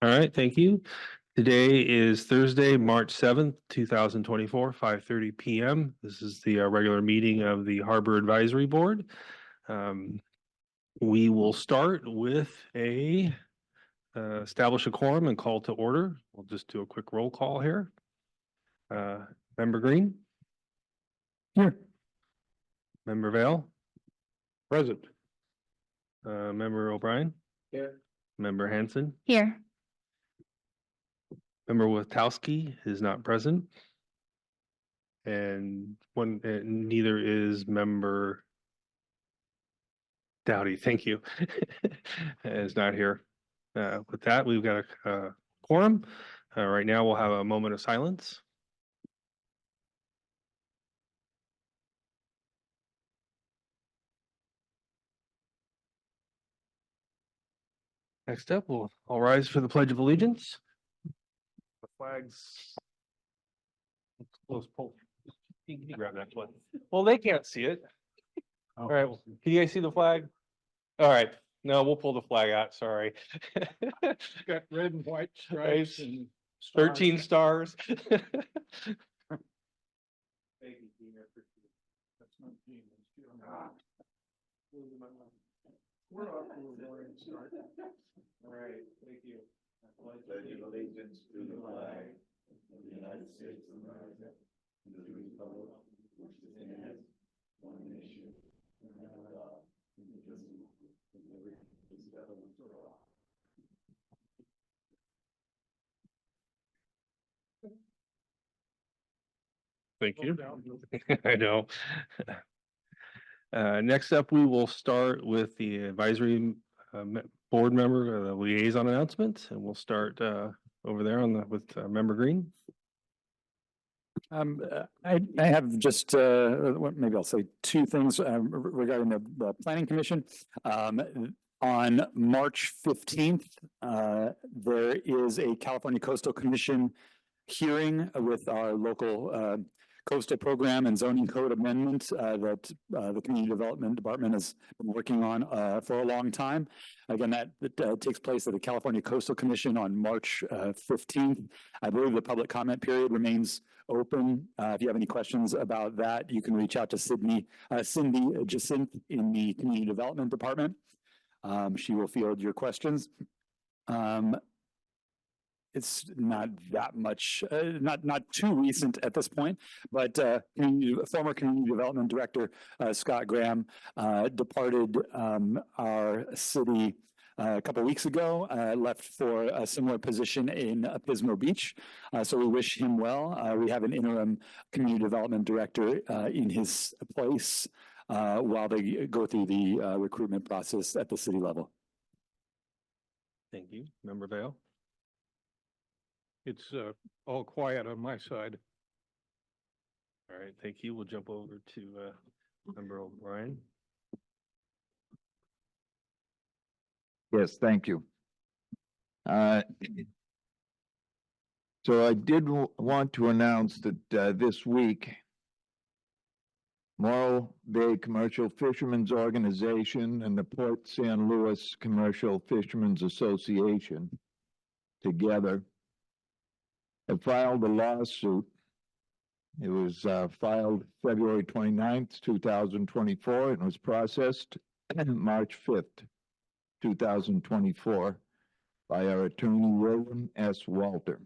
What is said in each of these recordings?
All right, thank you. Today is Thursday, March 7th, 2024, 5:30 PM. This is the regular meeting of the Harbor Advisory Board. We will start with establish a quorum and call to order. We'll just do a quick roll call here. Member Green? Here. Member Vale? Present. Member O'Brien? Here. Member Hanson? Here. Member Witowski is not present. And neither is member Dowdy. Thank you. Is not here. With that, we've got a quorum. Right now, we'll have a moment of silence. Next up, we'll all rise for the Pledge of Allegiance. The flags. Close pull. You can grab that one. Well, they can't see it. All right, well, can you guys see the flag? All right, no, we'll pull the flag out, sorry. Got red and white stripes and 13 stars. That's not Gene, that's Jim. We're off to a roaring start. All right, thank you. Pledge allegiance to the flag of the United States of America and to the republic which stands one nation under God, indivisible, with liberty and justice for all. Thank you. I know. Next up, we will start with the advisory board member, the liaison announcements, and we'll start over there with Member Green. I have just maybe I'll say two things regarding the planning commission. On March 15th, there is a California Coastal Commission hearing with our local coastal program and zoning code amendment that the Community Development Department has been working on for a long time. Again, that takes place at the California Coastal Commission on March 15th. I believe the public comment period remains open. If you have any questions about that, you can reach out to Cindy Jacinth in the Community Development Department. She will field your questions. It's not that much, not too recent at this point, but former Community Development Director Scott Graham departed our city a couple of weeks ago, left for a similar position in Pismo Beach. So we wish him well. We have an interim Community Development Director in his place while they go through the recruitment process at the city level. Thank you. Member Vale. It's all quiet on my side. All right, thank you. We'll jump over to Member O'Brien. Yes, thank you. So I did want to announce that this week, Morro Bay Commercial Fishermen's Organization and the Port San Luis Commercial Fishermen's Association together have filed a lawsuit. It was filed February 29th, 2024, and was processed March 5th, 2024 by our attorney, William S. Walter.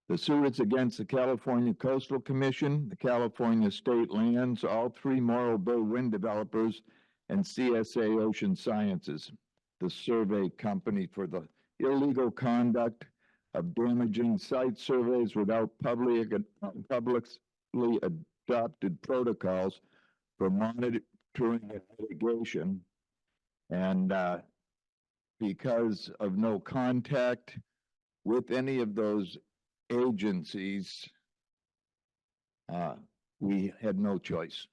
The suit is against the California Coastal Commission, the California State Lands, all three Morro Bay wind developers, and CSA Ocean Sciences, the survey company, for the illegal conduct of damaging site surveys without publicly adopted protocols for monitoring and mitigation. And because of no contact with any of those agencies, we had no choice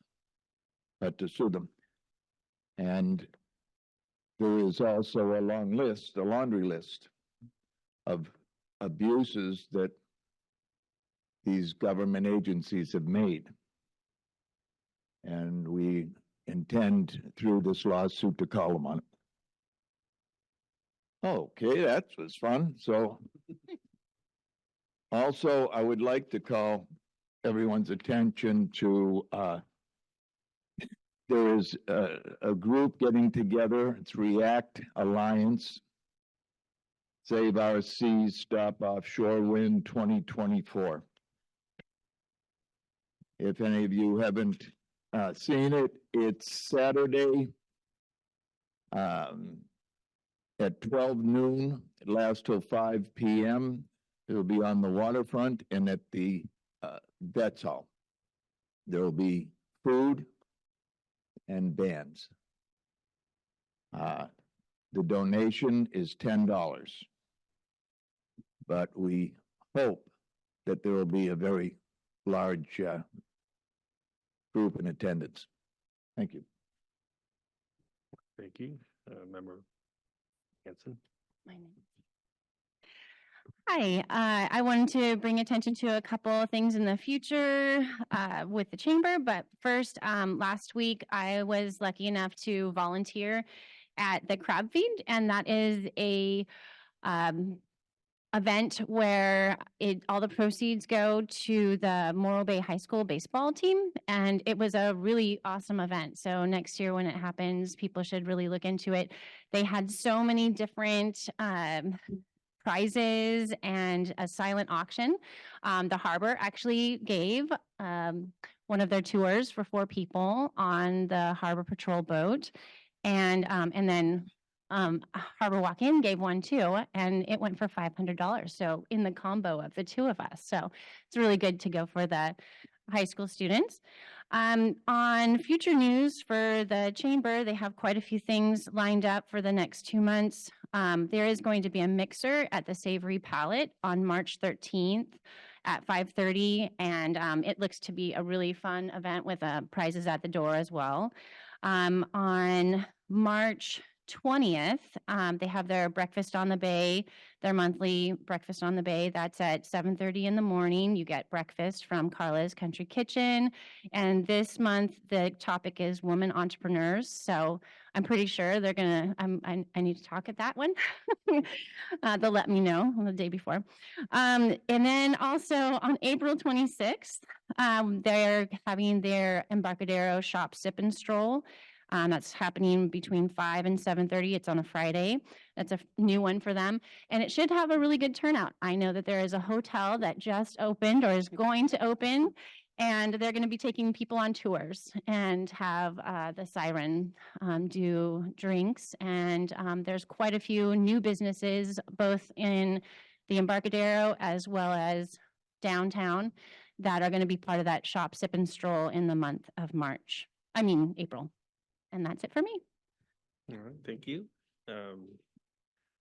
but to sue them. And there is also a long list, a laundry list of abuses that these government agencies have made. And we intend through this lawsuit to call them on it. Okay, that was fun. So also, I would like to call everyone's attention to, there is a group getting together. It's React Alliance. Save Our Seas, Stop Offshore Wind 2024. If any of you haven't seen it, it's Saturday at 12 noon. It lasts till 5 p.m. It'll be on the waterfront and at the Vets Hall. There will be food and bands. The donation is $10, but we hope that there will be a very large group in attendance. Thank you. Thank you, Member Hanson. My name. Hi, I wanted to bring attention to a couple of things in the future with the chamber, but first, last week I was lucky enough to volunteer at the Crab Feed, and that is a event where all the proceeds go to the Morro Bay High School baseball team, and it was a really awesome event. So next year when it happens, people should really look into it. They had so many different prizes and a silent auction. The harbor actually gave one of their tours for 4 people on the Harbor Patrol boat, and then Harbor Walk-In gave one too, and it went for $500. So in the combo of the 2 of us, so it's really good to go for the high school students. On future news for the chamber, they have quite a few things lined up for the next 2 months. There is going to be a mixer at the Savory Palette on March 13th at 5:30, and it looks to be a really fun event with prizes at the door as well. On March 20th, they have their Breakfast on the Bay, their monthly Breakfast on the Bay. That's at 7:30 in the morning. You get breakfast from Carla's Country Kitchen. And this month, the topic is women entrepreneurs. So I'm pretty sure they're going to, I need to talk at that one. They'll let me know on the day before. And then also on April 26th, they're having their Embarcadero Shop Sip and Stroll. That's happening between 5 and 7:30. It's on a Friday. That's a new one for them. And it should have a really good turnout. I know that there is a hotel that just opened or is going to open, and they're going to be taking people on tours and have the Siren do drinks. And there's quite a few new businesses, both in the Embarcadero as well as downtown, that are going to be part of that Shop, Sip, and Stroll in the month of April. And that's it for me. All right, thank you.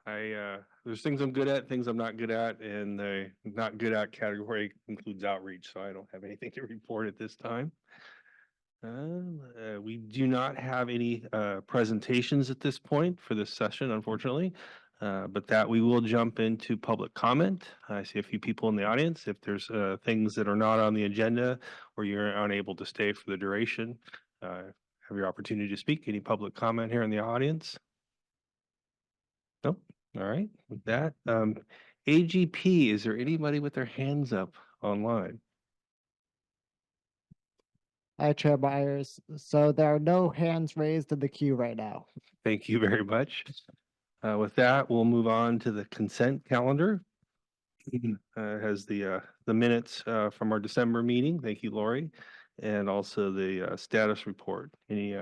There's things I'm good at, things I'm not good at, and the not good at category includes outreach, so I don't have anything to report at this time. We do not have any presentations at this point for this session, unfortunately, but that we will jump into public comment. I see a few people in the audience. If there's things that are not on the agenda or you're unable to stay for the duration, have your opportunity to speak. Any public comment here in the audience? Nope. All right. With that, AGP, is there anybody with their hands up online? Hi, Chair Myers. So there are no hands raised in the queue right now. Thank you very much. With that, we'll move on to the consent calendar. Has the minutes from our December meeting. Thank you, Lori. And also the status report. Any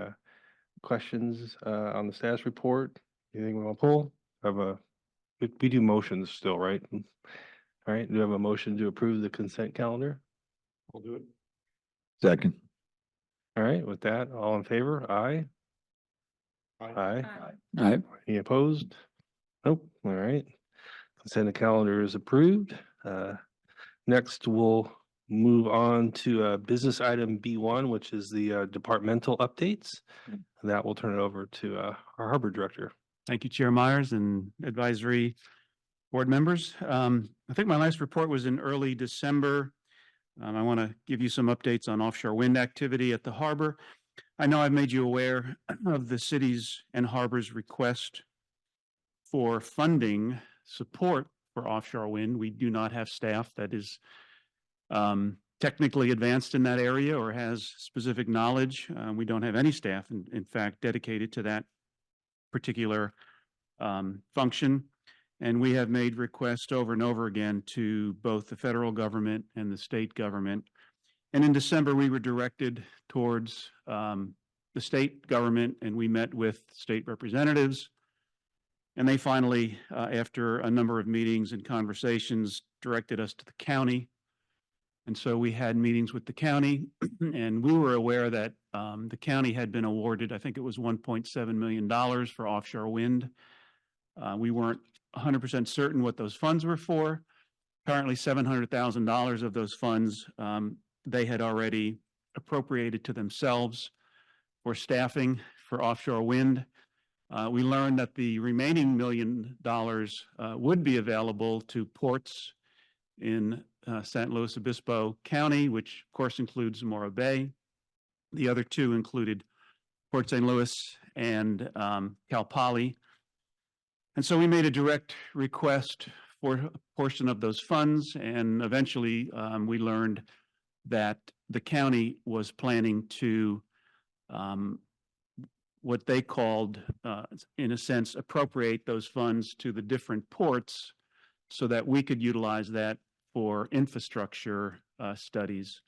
questions on the status report? Anything we want to pull? We do motions still, right? All right, do we have a motion to approve the consent calendar? We'll do it. Second. All right, with that, all in favor? Aye. Aye. All right. Any opposed? Nope. All right. Consent calendar is approved. Next, we'll move on to business item B1, which is the departmental updates. And that will turn it over to our harbor director. Thank you, Chair Myers and advisory board members. I think my last report was in early December. I want to give you some updates on offshore wind activity at the harbor. I know I've made you aware of the city's and harbor's request for funding support for offshore wind. We do not have staff that is technically advanced in that area or has specific knowledge. We don't have any staff, in fact, dedicated to that particular function. And we have made requests over and over again to both the federal government and the state government. And in December, we were directed towards the state government, and we met with state representatives. And they finally, after a number of meetings and conversations, directed us to the county. And so we had meetings with the county, and we were aware that the county had been awarded, I think it was $1.7 million for offshore wind. We weren't 100% certain what those funds were for. Currently, $700,000 of those funds they had already appropriated to themselves for staffing for offshore wind. We learned that the remaining $1 million would be available to ports in San Luis Obispo County, which of course includes Morro Bay. The other two included Port St. Louis and Cal Poly. And so we made a direct request for a portion of those funds, and eventually we learned that the county was planning to what they called, in a sense, appropriate those funds to the different ports so that we could utilize that for infrastructure studies.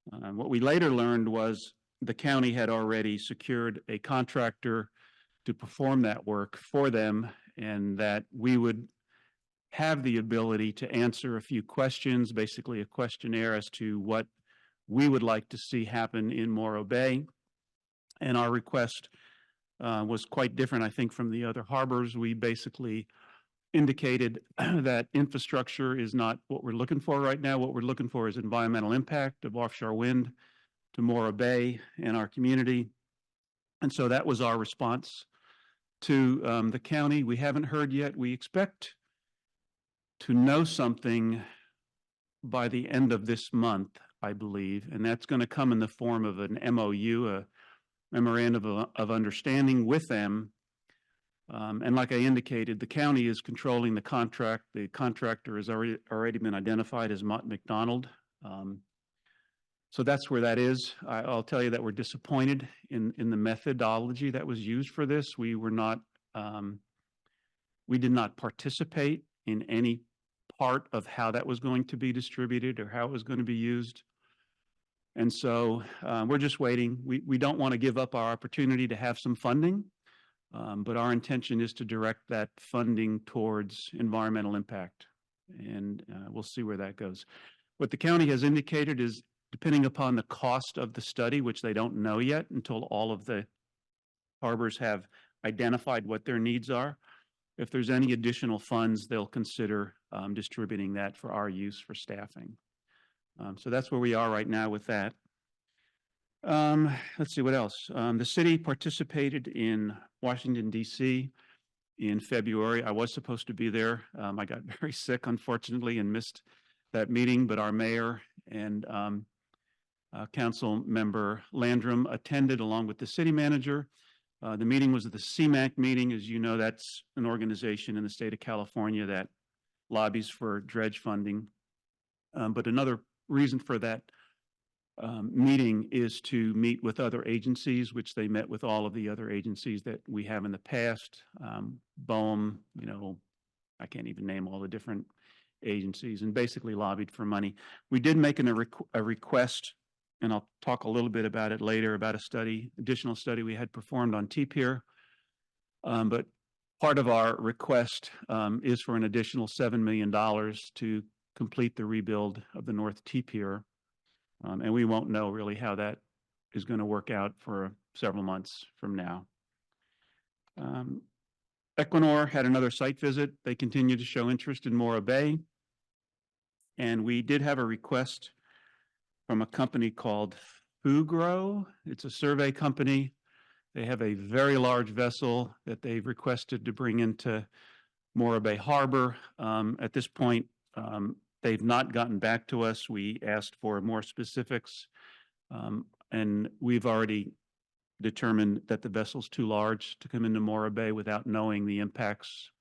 What we later learned was the county had already secured a contractor to perform that work for them, and that we would have the ability to answer a few questions, basically a questionnaire as to what we would like to see happen in Morro Bay. And our request was quite different, I think, from the other harbors. We basically indicated that infrastructure is not what we're looking for right now. What we're looking for is environmental impact of offshore wind to Morro Bay and our community. And so that was our response to the county. We haven't heard yet. We expect to know something by the end of this month, I believe, and that's going to come in the form of an MOU, a memorandum of understanding with them. And like I indicated, the county is controlling the contract. The contractor has already been identified as Mott McDonald. So that's where that is. I'll tell you that we're disappointed in the methodology that was used for this. We did not participate in any part of how that was going to be distributed or how it was going to be used. And so we're just waiting. We don't want to give up our opportunity to have some funding, but our intention is to direct that funding towards environmental impact. And we'll see where that goes. What the county has indicated is, depending upon the cost of the study, which they don't know yet until all of the harbors have identified what their needs are, if there's any additional funds, they'll consider distributing that for our use for staffing. So that's where we are right now with that. Let's see what else. The city participated in Washington, D.C. in February. I was supposed to be there. I got very sick, unfortunately, and missed that meeting, but our mayor and council member Landrum attended along with the city manager. The meeting was the CMAQ meeting. As you know, that's an organization in the state of California that lobbies for dredge funding. But another reason for that meeting is to meet with other agencies, which they met with all of the other agencies that we have in the past. BOEM, I can't even name all the different agencies, and basically lobbied for money. We did make a request, and I'll talk a little bit about it later, about additional study we had performed on T-Pier. But part of our request is for an additional $7 million to complete the rebuild of the North T-Pier. And we won't know really how that is going to work out for several months from now. Equinor had another site visit. They continue to show interest in Morro Bay. And we did have a request from a company called Fugro. It's a survey company. They have a very large vessel that they've requested to bring into Morro Bay Harbor. At this point, they've not gotten back to us. We asked for more specifics, and we've already determined that the vessel's too large to come into Morro Bay without knowing the impacts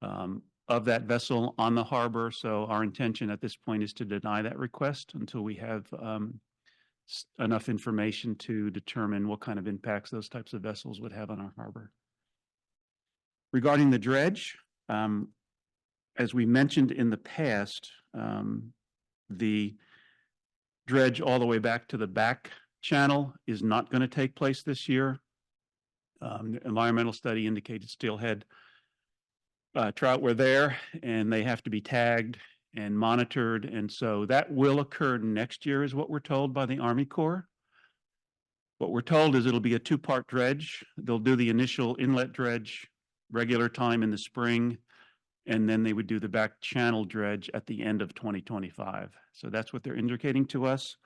of that vessel on the harbor. So our intention at this point is to deny that request until we have enough information to determine what kind of impacts those types of vessels would have on our harbor. Regarding the dredge, as we mentioned in the past, the dredge all the way back to the back channel is not going to take place this year. The environmental study indicated steelhead trout were there, and they have to be tagged and monitored. And so that will occur next year is what we're told by the Army Corps. What we're told is it'll be a two-part dredge. They'll do the initial inlet dredge regular time in the spring, and then they would do the back channel dredge at the end of 2025. So that's what they're indicating to us.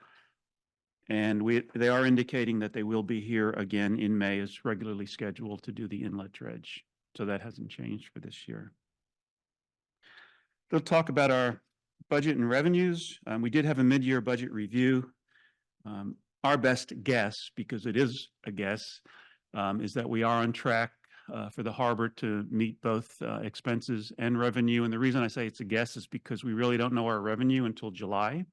And they are indicating that they will be here again in May as regularly scheduled to do the inlet dredge. So that hasn't changed for this year. They'll talk about our budget and revenues. We did have a mid-year budget review. Our best guess, because it is a guess, is that we are on track for the harbor to meet both expenses and revenue. And the reason I say it's a guess is because we really don't know our revenue until July,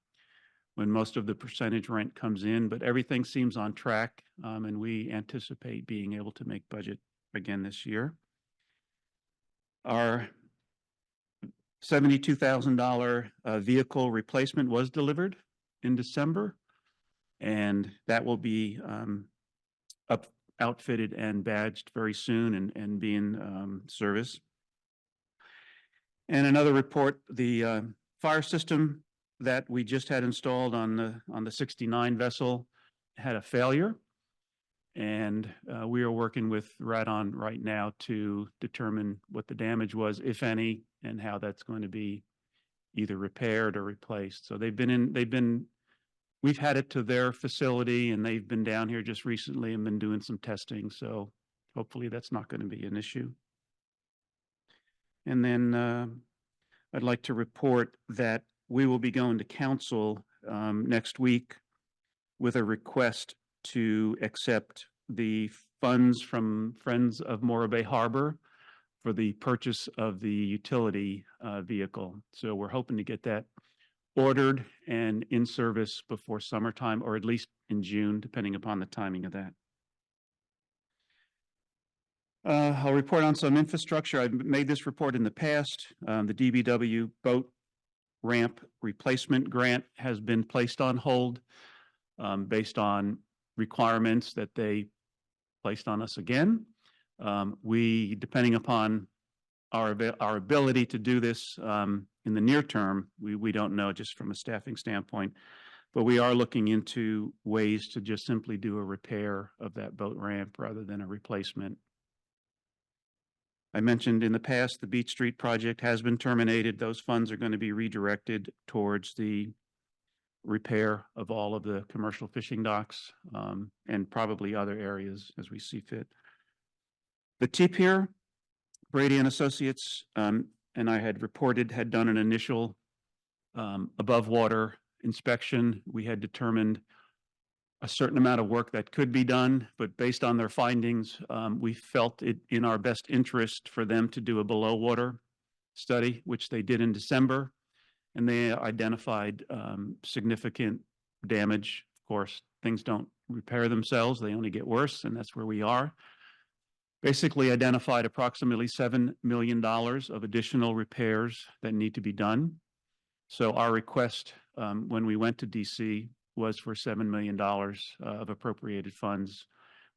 when most of the percentage rent comes in, but everything seems on track, and we anticipate being able to make budget again this year. Our $72,000 vehicle replacement was delivered in December, and that will be outfitted and badged very soon and be in service. And another report, the fire system that we just had installed on the 69 vessel had a failure, and we are working with Radon right now to determine what the damage was, if any, and how that's going to be either repaired or replaced. So we've had it to their facility, and they've been down here just recently and been doing some testing. So hopefully that's not going to be an issue. And then I'd like to report that we will be going to council next week with a request to accept the funds from Friends of Morro Bay Harbor for the purchase of the utility vehicle. So we're hoping to get that ordered and in service before summertime, or at least in June, depending upon the timing of that. I'll report on some infrastructure. I've made this report in the past. The DBW boat ramp replacement grant has been placed on hold based on requirements that they placed on us again. We, depending upon our ability to do this in the near term, we don't know, just from a staffing standpoint, but we are looking into ways to just simply do a repair of that boat ramp rather than a replacement. I mentioned in the past the Beach Street project has been terminated. Those funds are going to be redirected towards the repair of all of the commercial fishing docks and probably other areas as we see fit. The T-Pier, Brady and Associates, and I had reported, had done an initial above water inspection. We had determined a certain amount of work that could be done, but based on their findings, we felt it in our best interest for them to do a below water study, which they did in December, and they identified significant damage. Of course, things don't repair themselves, they only get worse, and that's where we are. Basically identified approximately $7 million of additional repairs that need to be done. So our request when we went to DC was for $7 million of appropriated funds.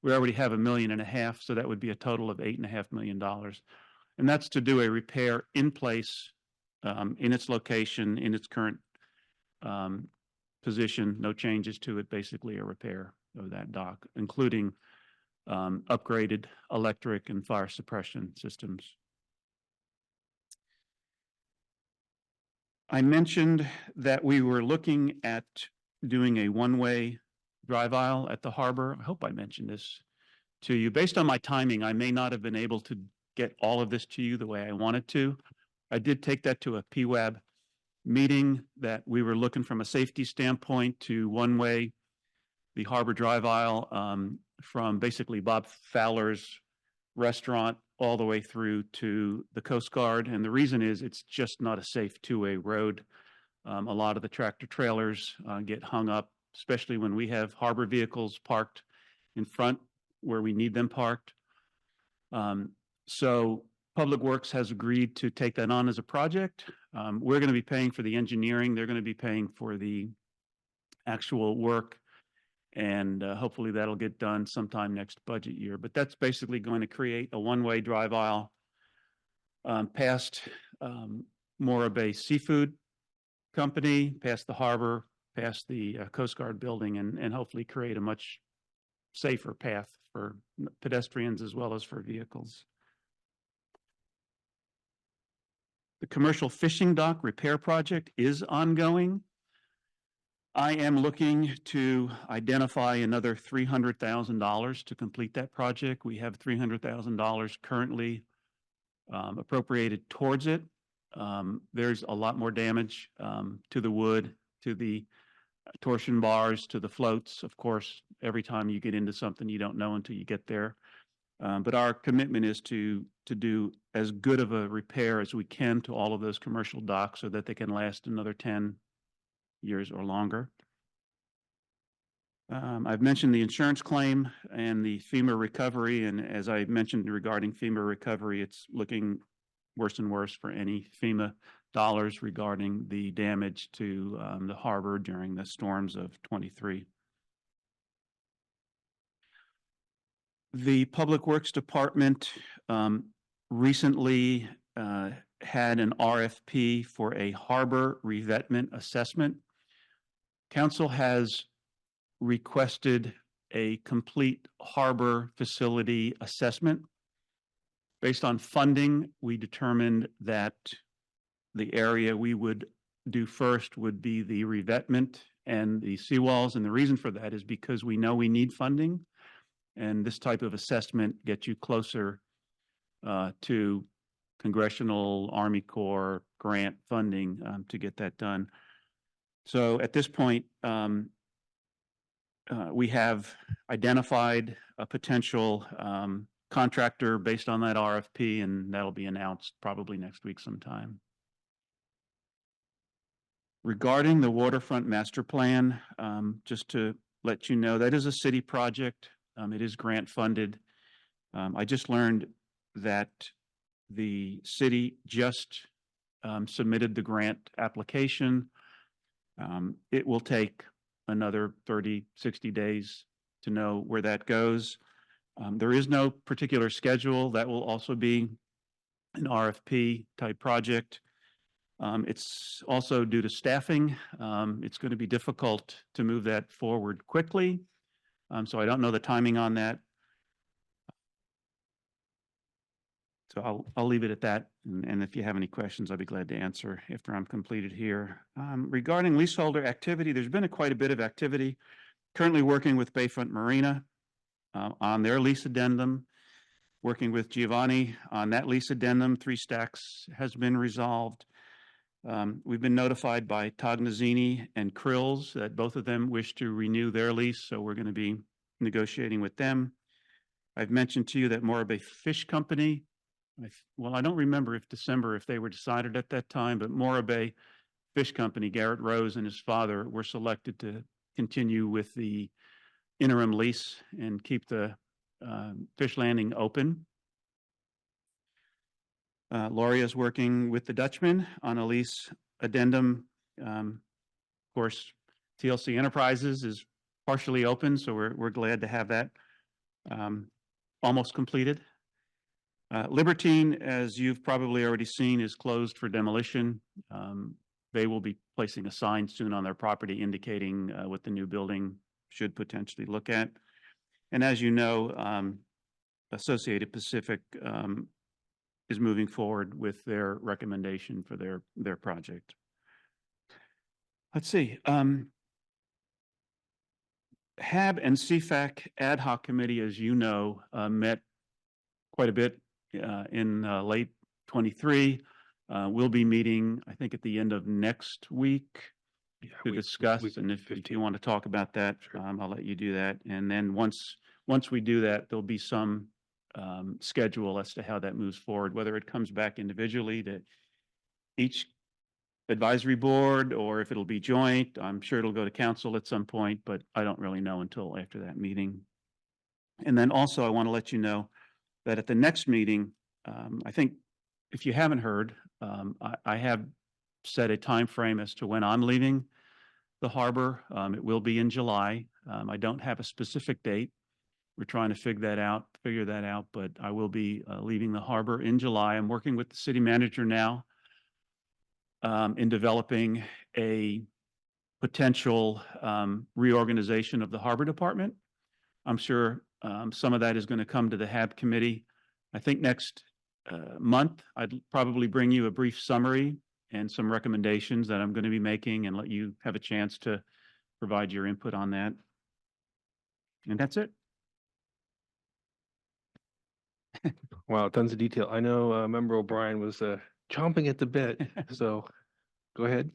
We already have $1.5 million, so that would be a total of $8.5 million. And that's to do a repair in place, in its location, in its current position, no changes to it, basically a repair of that dock, including upgraded electric and fire suppression systems. I mentioned that we were looking at doing a one-way drive aisle at the harbor. I hope I mentioned this to you. Based on my timing, I may not have been able to get all of this to you the way I wanted to. I did take that to a PWAB meeting, that we were looking from a safety standpoint to one-way the harbor drive aisle from basically Bob Fowler's restaurant all the way through to the Coast Guard. And the reason is it's just not a safe two-way road. A lot of the tractor trailers get hung up, especially when we have harbor vehicles parked in front where we need them parked. So Public Works has agreed to take that on as a project. We're going to be paying for the engineering. They're going to be paying for the actual work. And hopefully that'll get done sometime next budget year. But that's basically going to create a one-way drive aisle past Mora Bay Seafood Company, past the harbor, past the Coast Guard building, and hopefully create a much safer path for pedestrians as well as for vehicles. The commercial fishing dock repair project is ongoing. I am looking to identify another $300,000 to complete that project. We have $300,000 currently appropriated towards it. There's a lot more damage to the wood, to the torsion bars, to the floats. Of course, every time you get into something, you don't know until you get there. But our commitment is to do as good of a repair as we can to all of those commercial docks so that they can last another 10 years or longer. I've mentioned the insurance claim and the FEMA recovery, and as I mentioned regarding FEMA recovery, it's looking worse and worse for any FEMA dollars regarding the damage to the harbor during the storms of 23. The Public Works Department recently had an RFP for a harbor revetment assessment. Council has requested a complete harbor facility assessment. Based on funding, we determined that the area we would do first would be the revetment and the seawalls. And the reason for that is because we know we need funding. And this type of assessment gets you closer to Congressional Army Corps grant funding to get that done. So at this point, we have identified a potential contractor based on that RFP, and that'll be announced probably next week sometime. Regarding the waterfront master plan, just to let you know, that is a city project. It is grant funded. I just learned that the city just submitted the grant application. It will take another 30, 60 days to know where that goes. There is no particular schedule. That will also be an RFP type project. It's also due to staffing. It's going to be difficult to move that forward quickly. So I don't know the timing on that. So I'll leave it at that. And if you have any questions, I'll be glad to answer after I'm completed here. Regarding leaseholder activity, there's been quite a bit of activity. Currently working with Bayfront Marina on their lease addendum, working with Giovanni on that lease addendum. 3 stacks has been resolved. We've been notified by Tognazzini and Krills that both of them wish to renew their lease, so we're going to be negotiating with them. I've mentioned to you that Mora Bay Fish Company, well, I don't remember if they were decided at that time, but Mora Bay Fish Company, Garrett Rose and his father were selected to continue with the interim lease and keep the fish landing open. Lauria is working with the Dutchman on a lease addendum. Of course, TLC Enterprises is partially open, so we're glad to have that almost completed. Libertine, as you've probably already seen, is closed for demolition. They will be placing a sign soon on their property indicating what the new building should potentially look at. And as you know, Associated Pacific is moving forward with their recommendation for their project. Let's see. HAB and CFAC ad hoc committee, as you know, met quite a bit in late 23. We'll be meeting, I think, at the end of next week to discuss. And if you want to talk about that, I'll let you do that. And then once we do that, there'll be some schedule as to how that moves forward, whether it comes back individually to each advisory board or if it'll be joint. I'm sure it'll go to council at some point, but I don't really know until after that meeting. And then also I want to let you know that at the next meeting, I think if you haven't heard, I have set a time frame as to when I'm leaving the harbor. It will be in July. I don't have a specific date. We're trying to figure that out, but I will be leaving the harbor in July. I'm working with the city manager now in developing a potential reorganization of the harbor department. I'm sure some of that is going to come to the HAB committee. I think next month, I'd probably bring you a brief summary and some recommendations that I'm going to be making and let you have a chance to provide your input on that. And that's it. Wow, tons of detail. I know Member O'Brien was chomping at the bit, so go ahead.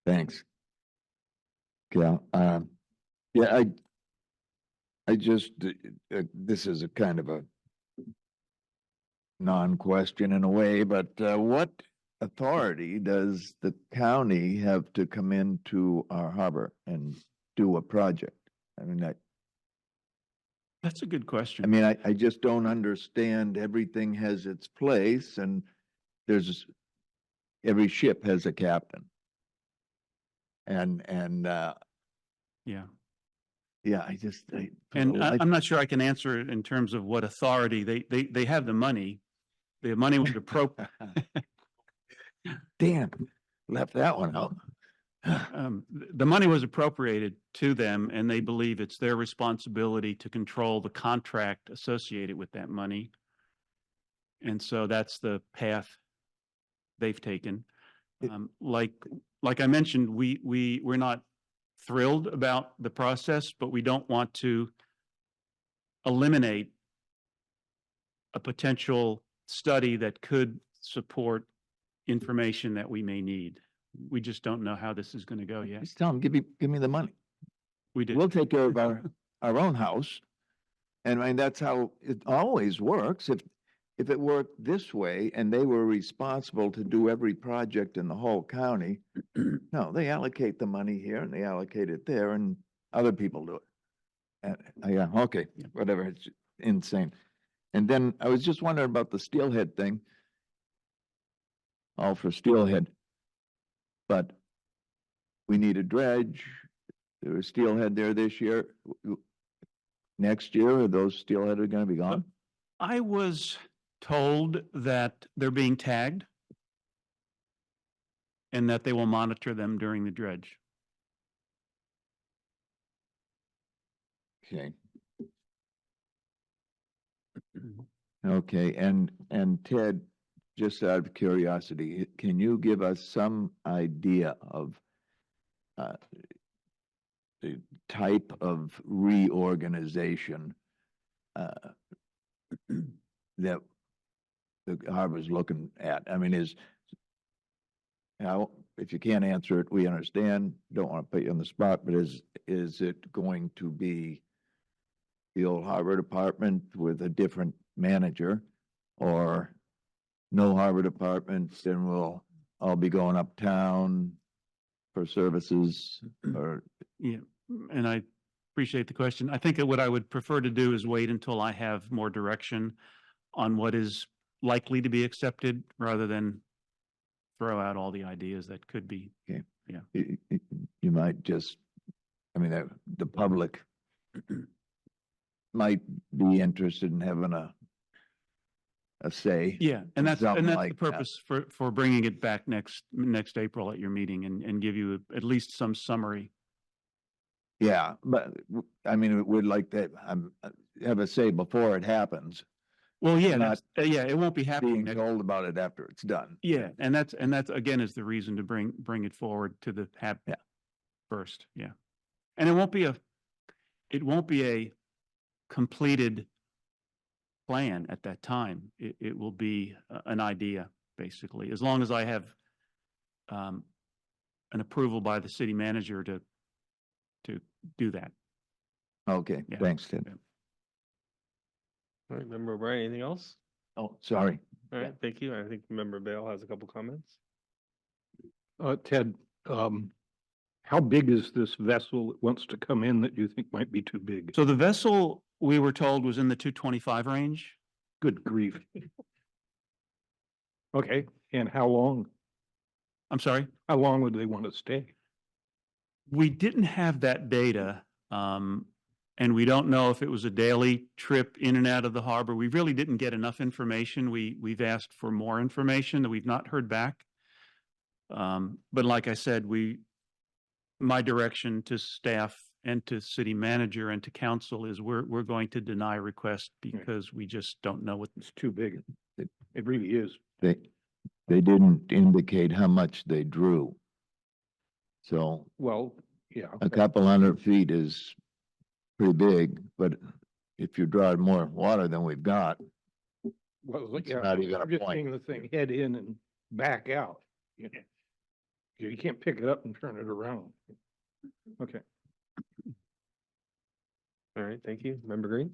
Thanks. Yeah, yeah, I just, this is a kind of a non-question in a way, but what authority does the county have to come into our harbor and do a project? I mean, That's a good question. I mean, I just don't understand. Everything has its place and every ship has a captain. And Yeah. yeah, I just, And I'm not sure I can answer it in terms of what authority. They have the money. The money was appropriate. damn, left that one out. The money was appropriated to them and they believe it's their responsibility to control the contract associated with that money. And so that's the path they've taken. Like I mentioned, we're not thrilled about the process, but we don't want to eliminate a potential study that could support information that we may need. We just don't know how this is going to go yet. Just tell them, give me the money. We did. We'll take care of our own house. And I mean, that's how it always works. If it worked this way and they were responsible to do every project in the whole county, no, they allocate the money here and they allocate it there and other people do it. And yeah, okay, whatever, it's insane. And then I was just wondering about the steelhead thing. All for steelhead. But we need a dredge. There was steelhead there this year. Next year, are those steelhead are going to be gone? I was told that they're being tagged and that they will monitor them during the dredge. Okay. Okay, and Ted, just out of curiosity, can you give us some idea of the type of reorganization that the harbor's looking at? I mean, if you can't answer it, we understand, don't want to put you on the spot, but is it going to be the old harbor department with a different manager, or no harbor department, then we'll all be going uptown for services, or? Yeah, and I appreciate the question. I think that what I would prefer to do is wait until I have more direction on what is likely to be accepted rather than throw out all the ideas that could be. Okay. Yeah. You might just, I mean, the public might be interested in having a say. Yeah, and that's Something the like that. purpose for bringing it back next April at your meeting and give you at least some summary. Yeah, but I mean, we'd like to have a say before it happens, Well, yeah, Not yeah, it won't be happening being next. told about it after it's done. Yeah, and that's again is the reason to bring it forward to the HAB Yeah. first. Yeah, and it won't be a completed plan at that time. It will be an idea basically, as long as I have an approval by the city manager to do that. Okay, Yeah. thanks, Ted. Yeah. All right, Member O'Brien, anything else? Oh, sorry. All right, thank you. I think Member Bale has a couple comments. Ted, how big is this vessel that wants to come in that you think might be too big? So the vessel, we were told, was in the 225 range. Good grief. Okay, and how long? I'm sorry. How long would they want to stay? We didn't have that data, and we don't know if it was a daily trip in and out of the harbor. We really didn't get enough information. We've asked for more information that we've not heard back. But like I said, my direction to staff and to city manager and to council is we're going to deny request because we just don't know what. It's too big. It really is. They didn't indicate how much they drew. So Well, yeah. a couple 100 feet is pretty big, but if you draw more water than we've got, Well, it's yeah, not even a I'm just point. seeing the thing head in and back out. You can't pick it up and turn it around. Okay. All right, thank you. Member Green?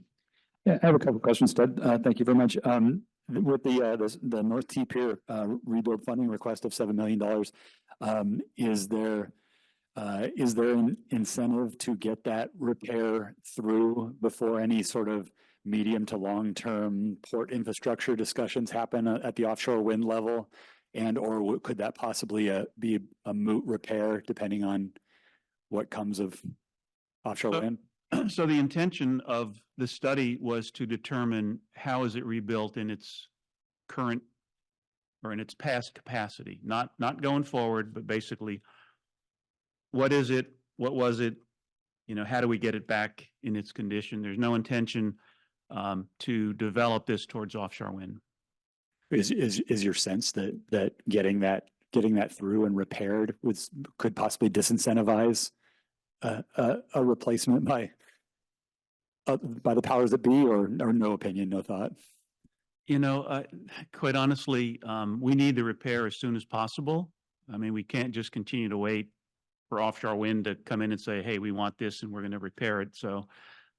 Yeah, I have a couple of questions, Ted. Thank you very much. With the North T Pier rebuild funding request of $7 million, is there an incentive to get that repair through before any sort of medium to long-term port infrastructure discussions happen at the offshore wind level? And or could that possibly be a moot repair depending on what comes of offshore wind? So the intention of the study was to determine how is it rebuilt in its current or in its past capacity, not going forward, but basically what is it, what was it, how do we get it back in its condition? There's no intention to develop this towards offshore wind. Is your sense that getting that through and repaired could possibly disincentivize a replacement by the powers that be, or no opinion, no thought? Quite honestly, we need the repair as soon as possible. I mean, we can't just continue to wait for offshore wind to come in and say, hey, we want this and we're going to repair it. So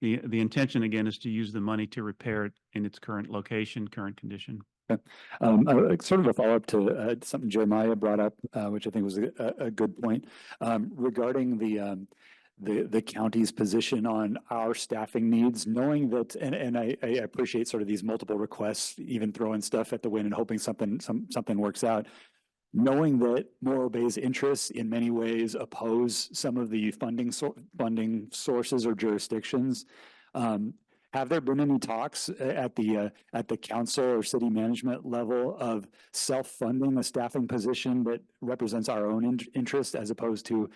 the intention again is to use the money to repair it in its current location, current condition. Sort of a follow-up to something Jeremiah brought up, which I think was a good point, regarding the county's position on our staffing needs, knowing that, and I appreciate sort of these multiple requests, even throwing stuff at the wind and hoping something works out. Knowing that Morro Bay's interests in many ways oppose some of the funding sources or jurisdictions, have there been any talks at the council or city management level of self-funding a staffing position that represents our own interest as opposed to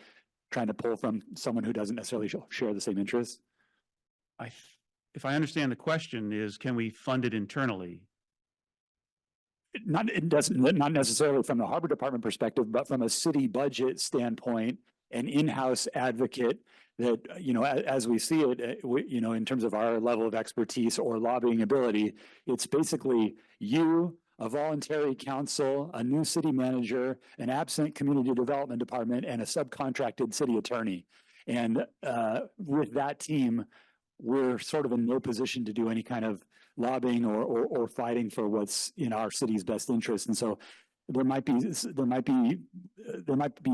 trying to pull from someone who doesn't necessarily share the same interests? If I understand the question is, can we fund it internally? Not necessarily from the harbor department perspective, but from a city budget standpoint, an in-house advocate that, as we see it, in terms of our level of expertise or lobbying ability, it's basically you, a voluntary council, a new city manager, an absent community development department, and a subcontracted city attorney. And with that team, we're sort of in no position to do any kind of lobbying or fighting for what's in our city's best interest. And so there might be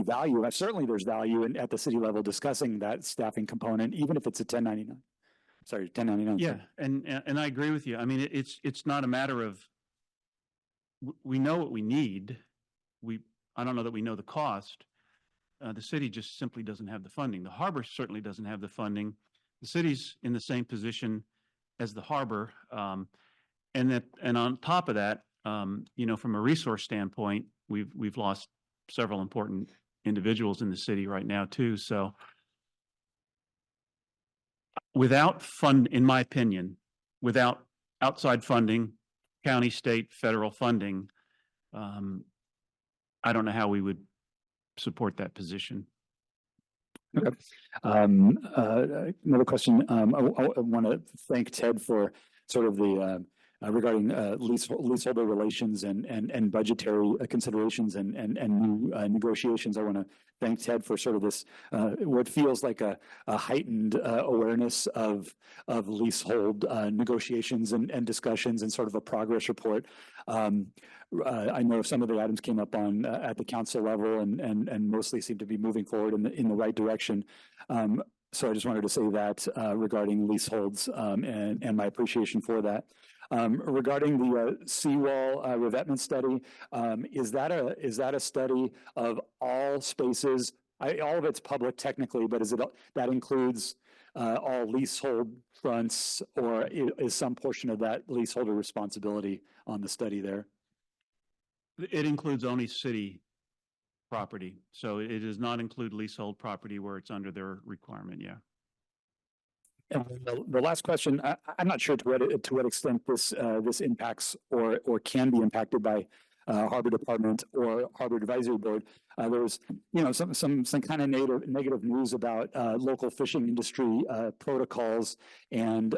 value. Certainly there's value at the city level discussing that staffing component, even if it's a 1099. Sorry, 1099. Yeah, and I agree with you. I mean, it's not a matter of, we know what we need. I don't know that we know the cost. The city just simply doesn't have the funding. The harbor certainly doesn't have the funding. The city's in the same position as the harbor. And on top of that, from a resource standpoint, we've lost several important individuals in the city right now too. So in my opinion, without outside funding, county, state, federal funding, I don't know how we would support that position. Okay. Another question. I want to thank Ted for sort of regarding leaseholder relations and budgetary considerations and new negotiations. I want to thank Ted for sort of this what feels like a heightened awareness of leasehold negotiations and discussions and sort of a progress report. I know some of the items came up on at the council level and mostly seem to be moving forward in the right direction. So I just wanted to say that regarding leaseholds and my appreciation for that. Regarding the seawall revetment study, is that a study of all spaces? All of it's public technically, but that includes all leasehold fronts, or is some portion of that leaseholder responsibility on the study there? It includes only city property, so it does not include leasehold property where it's under their requirement, yeah. And the last question, I'm not sure to what extent this impacts or can be impacted by Harbor Department or Harbor Advisory Board. There was, some kind of negative news about local fishing industry protocols and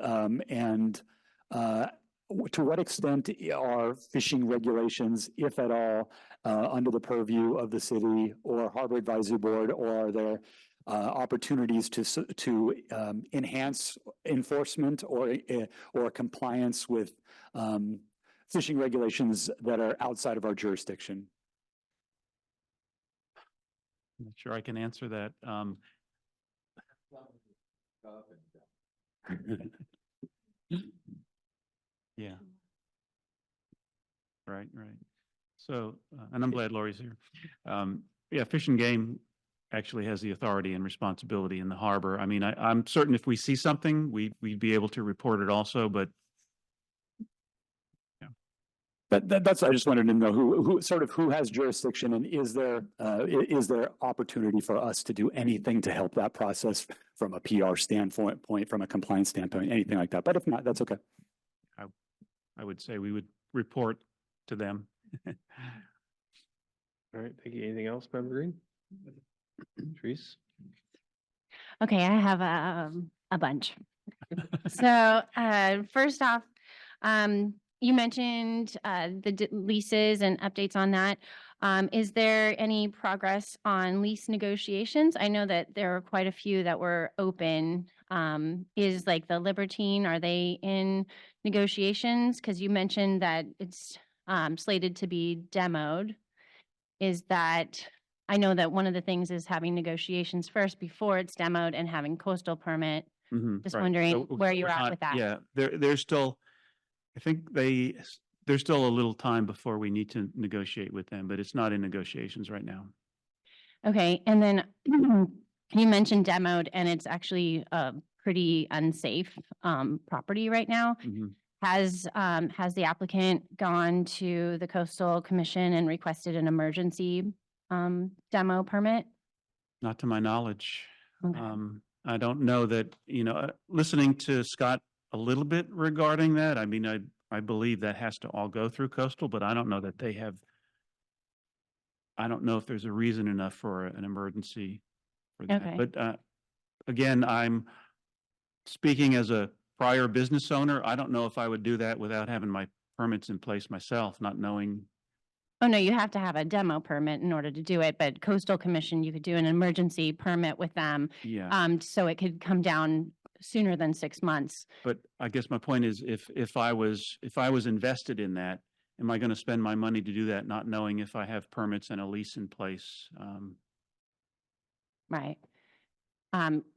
to what extent are fishing regulations, if at all, under the purview of the city or Harbor Advisory Board, or are there opportunities to enhance enforcement or compliance with fishing regulations that are outside of our jurisdiction? I'm not sure I can answer that. Yeah. Right. So, and I'm glad Lori's here. Yeah, Fish and Game actually has the authority and responsibility in the harbor. I mean, I'm certain if we see something, we'd be able to report it also, but yeah. That's, I just wanted to know who has jurisdiction, and is there opportunity for us to do anything to help that process from a PR standpoint, from a compliance standpoint, anything like that? But if not, that's okay. I would say we would report to them. All right, thank you. Anything else, Member Green? Therese? Okay, I have a bunch. So first off, you mentioned the leases and updates on that. Is there any progress on lease negotiations? I know that there are quite a few that were open. Is like the Libertine, are they in negotiations? Because you mentioned that it's slated to be demoed. Is that, I know that one of the things is having negotiations first before it's demoed and having coastal permit. Just Right. wondering So where you're we're at not- with that. Yeah, there's still, I think there's still a little time before we need to negotiate with them, but it's not in negotiations right now. Okay, and then you mentioned demoed, and it's actually a pretty unsafe property right now. Has the applicant gone to the Coastal Commission and requested an emergency demo permit? Not to my knowledge. Okay. I don't know that, listening to Scott a little bit regarding that, I mean, I believe that has to all go through coastal, but I don't know that they have, I don't know if there's a reason enough for an emergency for that. Okay. But again, I'm speaking as a prior business owner. I don't know if I would do that without having my permits in place myself, not knowing. Oh, no, you have to have a demo permit in order to do it, but Coastal Commission, you could do an emergency permit with them. Yeah. So it could come down sooner than 6 months. But I guess my point is, if I was invested in that, am I going to spend my money to do that, not knowing if I have permits and a lease in place? Right.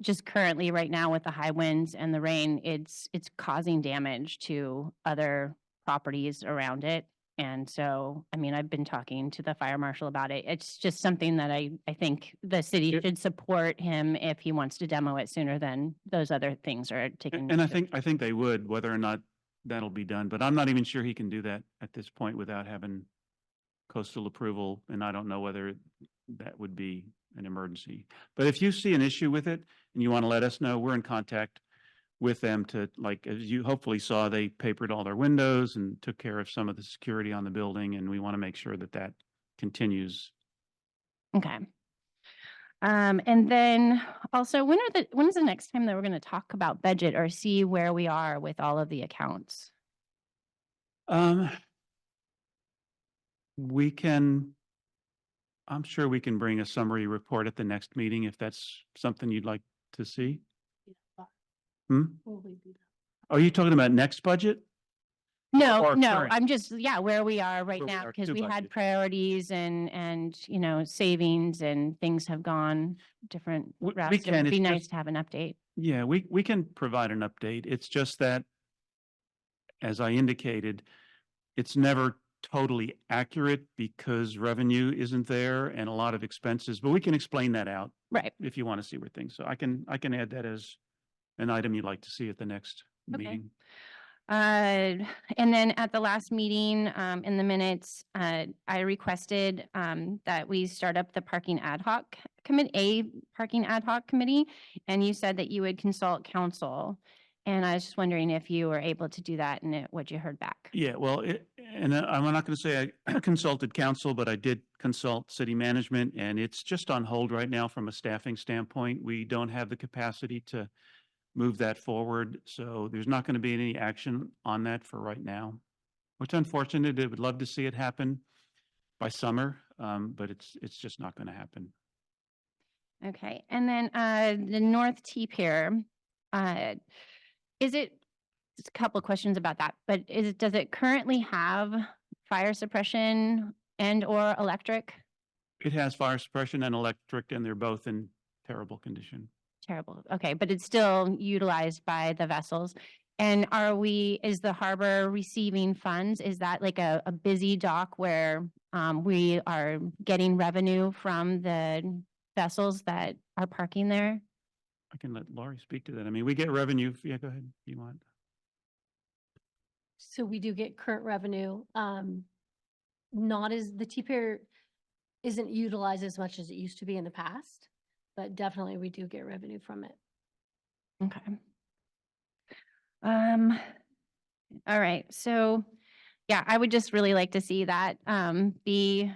Just currently right now with the high winds and the rain, it's causing damage to other properties around it. And so, I mean, I've been talking to the fire marshal about it. It's just something that I think the city should support him if he wants to demo it sooner than those other things are taken. And I think they would, whether or not that'll be done, but I'm not even sure he can do that at this point without having coastal approval. And I don't know whether that would be an emergency. But if you see an issue with it and you want to let us know, we're in contact with them to, like, as you hopefully saw, they papered all their windows and took care of some of the security on the building. And we want to make sure that that continues. Okay. And then also, when is the next time that we're going to talk about budget or see where we are with all of the accounts? We can, I'm sure we can bring a summary report at the next meeting if that's something you'd like to see. Hmm? Are you talking about next budget? No, or no, current? I'm just, yeah, where we are right Where we now, are because to we had budget. priorities and, savings and things have gone different We routes. It can, would be it's nice just- to have an update. Yeah, we can provide an update. It's just that, as I indicated, it's never totally accurate because revenue isn't there and a lot of expenses, but we can explain that out Right. if you want to see where things, so I can add that as an item you'd like to see at the next Okay. meeting. And then at the last meeting, in the minutes, I requested, that we start up the parking ad hoc parking ad hoc committee. And you said that you would consult council. And I was just wondering if you were able to do that and what you heard back. Yeah, well, and I'm not going to say I consulted council, but I did consult city management, and it's just on hold right now from a staffing standpoint. We don't have the capacity to move that forward, so there's not going to be any action on that for right now, which unfortunate. I would love to see it happen by summer, but it's just not going to happen. Okay, and then the North T Pier, is it, just a couple of questions about that, but does it currently have fire suppression and or electric? It has fire suppression and electric, and they're both in terrible condition. Terrible. Okay, but it's still utilized by the vessels. And is the harbor receiving funds? Is that like a busy dock where we are getting revenue from the vessels that are parking there? I can let Laurie speak to that. I mean, we get revenue. Yeah, go ahead if you want. So we do get current revenue, not as, the T-Pier isn't utilized as much as it used to be in the past, but definitely we do get revenue from it. Okay. All right, so, yeah, I would just really like to see that be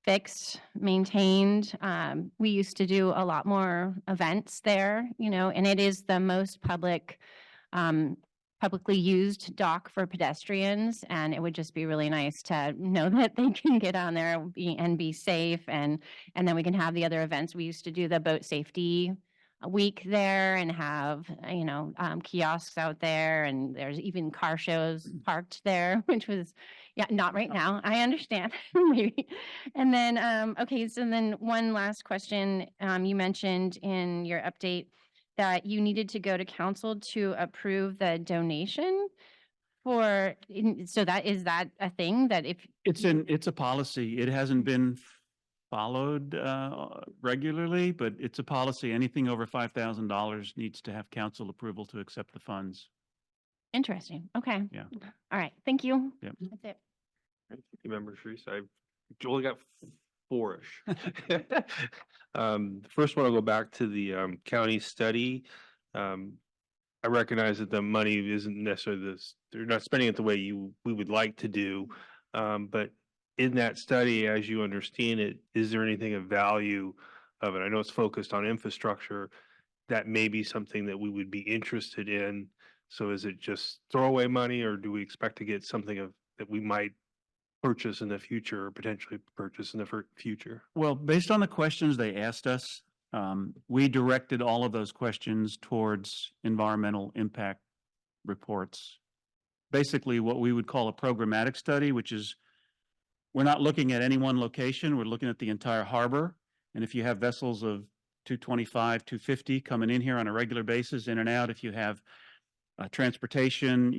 fixed, maintained. We used to do a lot more events there, and it is the most publicly used dock for pedestrians. And it would just be really nice to know that they can get on there and be safe. And then we can have the other events. We used to do the boat safety week there and have, kiosks out there, and there's even car shows parked there, which was, yeah, not right now. I understand. Maybe. And then, okay, so then one last question. You mentioned in your update that you needed to go to council to approve the donation so is that a thing that if? It's a policy. It hasn't been followed regularly, but it's a policy. Anything over $5,000 needs to have council approval to accept the funds. Interesting. Okay. Yeah. All right. Thank you. Yep. That's it. Thank you, Member Sharice. I only got four-ish. First one, I'll go back to the county study. I recognize that the money isn't necessarily they're not spending it the way we would like to do. But in that study, as you understand it, is there anything of value of it? I know it's focused on infrastructure. That may be something that we would be interested in. So is it just throwaway money, or do we expect to get something that we might purchase in the future or potentially purchase in the future? Well, based on the questions they asked us, we directed all of those questions towards environmental impact reports. Basically, what we would call a programmatic study, which is we're not looking at any one location, we're looking at the entire harbor. And if you have vessels of 225, 250 coming in here on a regular basis, in and out, if you have transportation,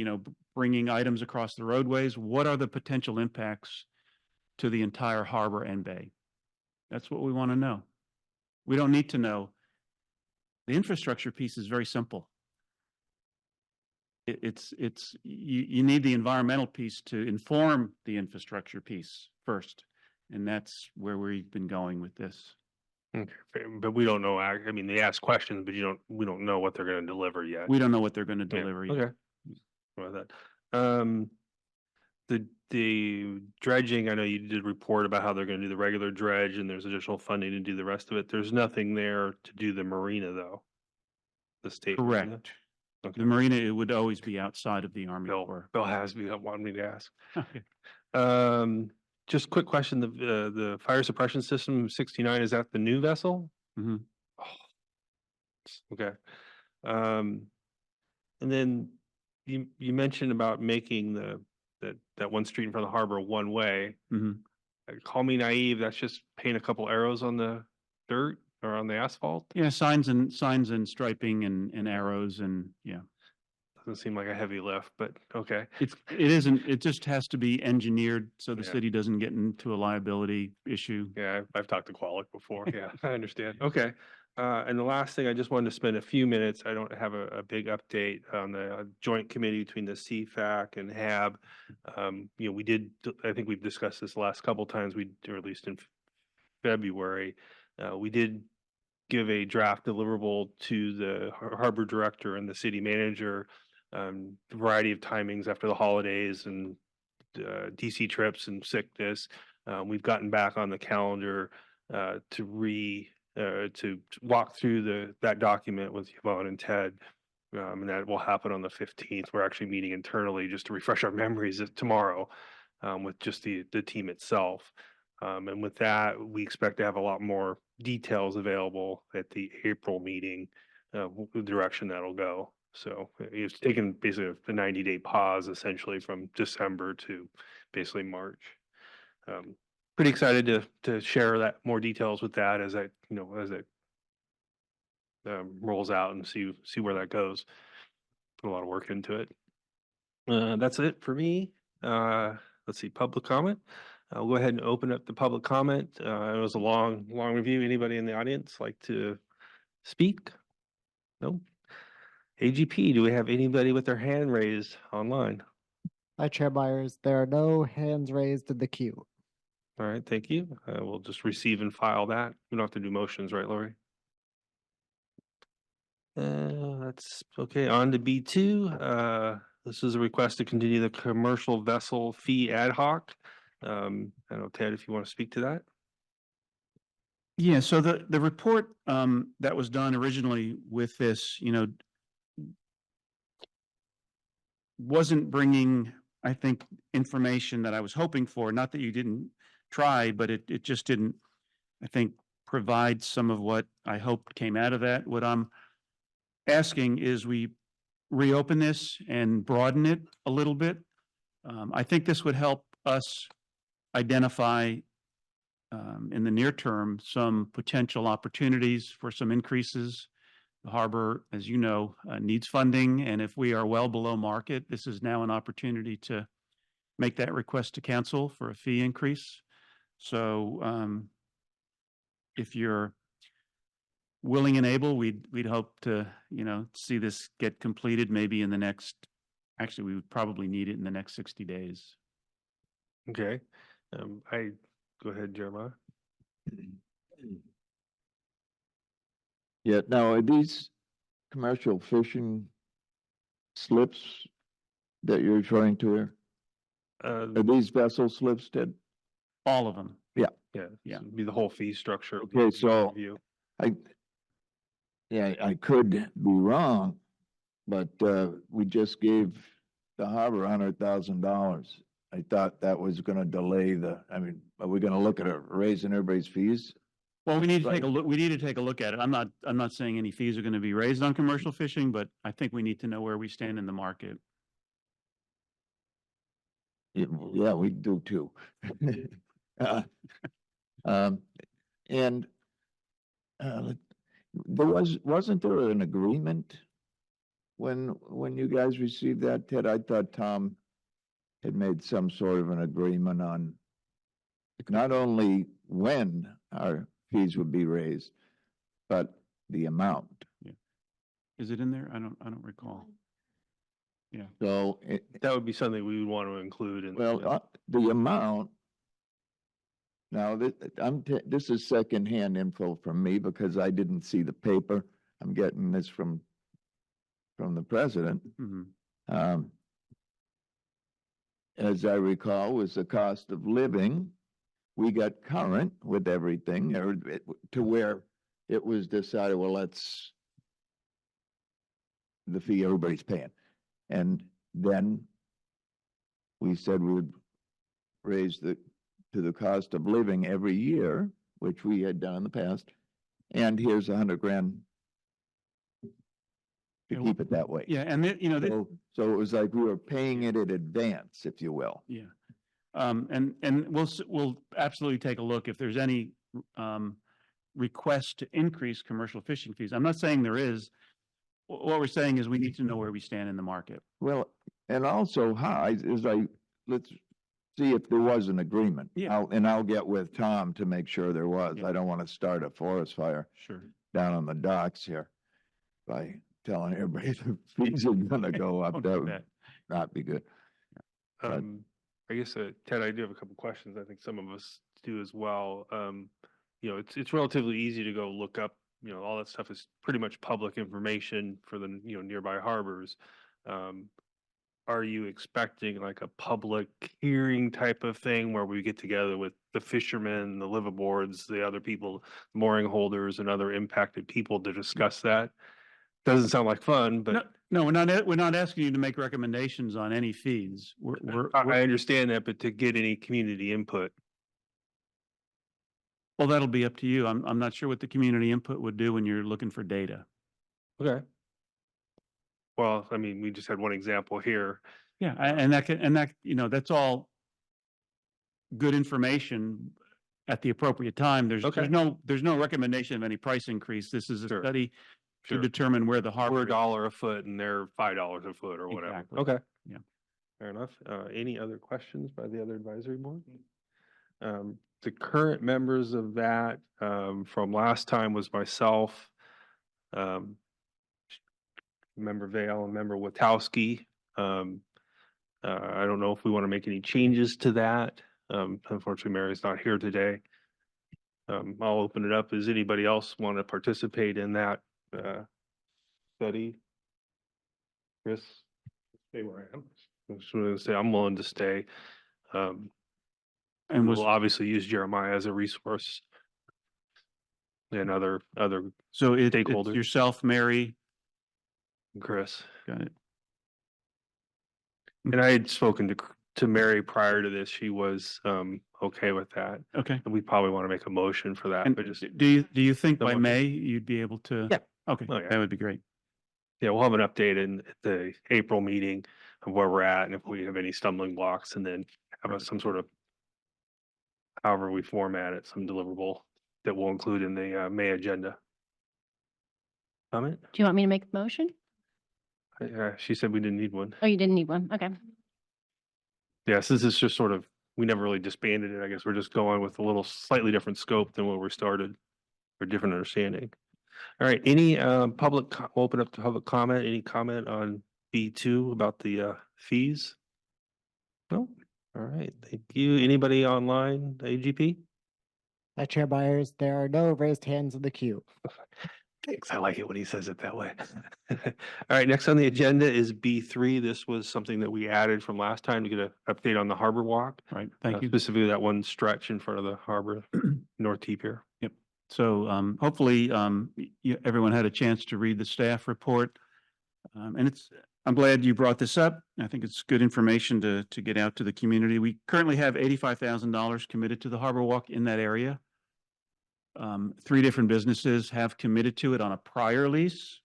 bringing items across the roadways, what are the potential impacts to the entire harbor and bay? That's what we want to know. We don't need to know. The infrastructure piece is very simple. You need the environmental piece to inform the infrastructure piece first. And that's where we've been going with this. Okay, but we don't know. I mean, they ask questions, but we don't know what they're going to deliver yet. We don't know what they're going to Yeah, deliver yet. Okay. About that. The dredging, I know you did report about how they're going to do the regular dredge and there's additional funding to do the rest of it. There's nothing there to do the marina though. The state. Marina. Correct. Okay. The marina, it would always be outside of the Army Bill, Corps. Bill Hasby wanted me to ask. Okay. Just quick question, the fire suppression system 69, is that the new vessel? Mhm. Okay. Um, and then you mentioned about making that one street in front of the harbor one way. Mhm. Call me naive, that's just paint a couple arrows on the dirt or on the asphalt? Yeah, signs and striping and arrows and yeah. Doesn't seem like a heavy lift, but okay. It isn't, it just has to be engineered so the Yeah. city doesn't get into a liability issue. Yeah, I've talked to Qualic before. Yeah, I understand. Okay. And the last thing, I just wanted to spend a few minutes. I don't have a big update on the joint committee between the CFAC and HAB. We did, I think we've discussed this the last couple times, or at least in February. We did give a draft deliverable to the harbor director and the city manager, a variety of timings after the holidays and DC trips and sickness. We've gotten back on the calendar to walk through that document with Yvonne and Ted. And that will happen on the 15th. We're actually meeting internally just to refresh our memories tomorrow with just the team itself. And with that, we expect to have a lot more details available at the April meeting, the direction that'll go. So it's taken basically a 90-day pause essentially from December to basically March. Pretty excited to share that more details with that as it rolls out and see where that goes. Put a lot of work into it. That's it for me. Let's see, public comment. I'll go ahead and open up the public comment. It was a long review. Anybody in the audience like to speak? No? AGP, do we have anybody with their hand raised online? Hi, Chair Byers. There are no hands raised in the queue. All right, thank you. We'll just receive and file that. We don't have to do motions, right, Lori? That's okay. On to B2. This is a request to continue the commercial vessel fee ad hoc. I don't know, Ted, if you want to speak to that. Yeah, so the report that was done originally with this, wasn't bringing, I think, information that I was hoping for. Not that you didn't try, but it just didn't, I think, provide some of what I hoped came out of that. What I'm asking is we reopen this and broaden it a little bit. I think this would help us identify in the near term some potential opportunities for some increases. The harbor, as you know, needs funding, and if we are well below market, this is now an opportunity to make that request to council for a fee increase. So if you're willing and able, we'd hope to, see this get completed maybe in the next, actually, we would probably need it in the next 60 days. Okay. Go ahead, Jeremiah. Yeah, now are these commercial fishing slips that you're referring to here? Are these vessel slips, Ted? All of them. Yeah, Yeah. so it'd be the whole fee structure. Okay, so Review. I could be wrong, but we just gave the harbor $100,000. I thought that was gonna delay are we gonna look at raising everybody's fees? Well, we need to take a Right. look, we need to take a look at it. I'm not saying any fees are going to be raised on commercial fishing, but I think we need to know where we stand in the market. Yeah, we do too. And wasn't there an agreement when you guys received that, Ted? I thought Tom had made some sort of an agreement on not only when our fees would be raised, but the amount. Is it in there? I don't recall. Yeah. So, That would be something we would want to include in. the amount. Now, this is secondhand info from me because I didn't see the paper. I'm getting this from the president. Mhm. As I recall, was the cost of living. We got current with everything to where it was decided, well, the fee everybody's paying. And then we said we would raise to the cost of living every year, which we had done in the past. And here's $100,000 to Yeah, keep it that way. Yeah, and you know, So it was like we were paying it in advance, if you will. yeah. And we'll absolutely take a look if there's any request to increase commercial fishing fees. I'm not saying there is. What we're saying is we need to know where we stand in the market. Well, and also let's see if there was an agreement. Yeah. I'll get with Tom to make sure there was. Yeah. I don't want to start a forest fire Sure. down on the docks here by telling everybody the fees are gonna go up. Don't That do would that. not be good. But- I guess, Ted, I do have a couple questions. I think some of us do as well. You know, it's relatively easy to go look up, you know, all that stuff is pretty much public information for the, you know, nearby harbors. Are you expecting like a public hearing type of thing where we get together with the fishermen, the liveaboards, the other people, mooring holders and other impacted people to discuss that? Doesn't sound like fun, but No, we're not asking you to make recommendations on any fees. I understand that, but to get any community input. Well, that'll be up to you. I'm not sure what the community input would do when you're looking for data. Okay. Well, I mean, we just had one example here. Yeah, and that, you know, that's all good information at the appropriate time. Okay. There's no recommendation of any price increase. This is a Sure. study to Sure. determine where the We're harbor. $1 a foot and they're $5 a foot or whatever. Exactly. Okay. Yeah. Fair enough. Any other questions by the other advisory board? The current members of that, from last time was myself, member Vale and member Witowski. I don't know if we want to make any changes to that. Unfortunately, Mary's not here today. I'll open it up. Does anybody else want to participate in that study? Chris? Stay where I am. I just want to say I'm willing to stay. And We'll obviously use Jeremiah as a resource. And other so it's stakeholders. yourself, Mary. Chris. Got it. And I had spoken to Mary prior to this. She was okay with that. Okay. And we probably want to make a motion for that, And but just, do you think by Someone- May you'd be able to? Yeah. Okay, Oh, yeah. that would be great. yeah, we'll have an update in the April meeting of where we're at and if we have any stumbling blocks, and then have some sort of, however we format it, some deliverable that we'll include in the May agenda. Comment? Do you want me to make the motion? She said we didn't need one. Oh, you didn't need one. Okay. Yes, this is just sort of, we never really disbanded it. I guess we're just going with a little slightly different scope than where we started, or different understanding. All right, any we'll open up to public comment. Any comment on B2 about the fees? No? All right, thank you. Anybody online, AGP? Chair Byers, there are no raised hands in the queue. Thanks. I like it when he says it that way. All right, next on the agenda is B3. This was something that we added from last time to get an update on the Harbor Walk. Right, thank you. Specifically that one stretch in front of the harbor, North T Pier. So hopefully everyone had a chance to read the staff report. And I'm glad you brought this up. I think it's good information to get out to the community. We currently have $85,000 committed to the Harbor Walk in that area. 3 different businesses have committed to it on a prior lease.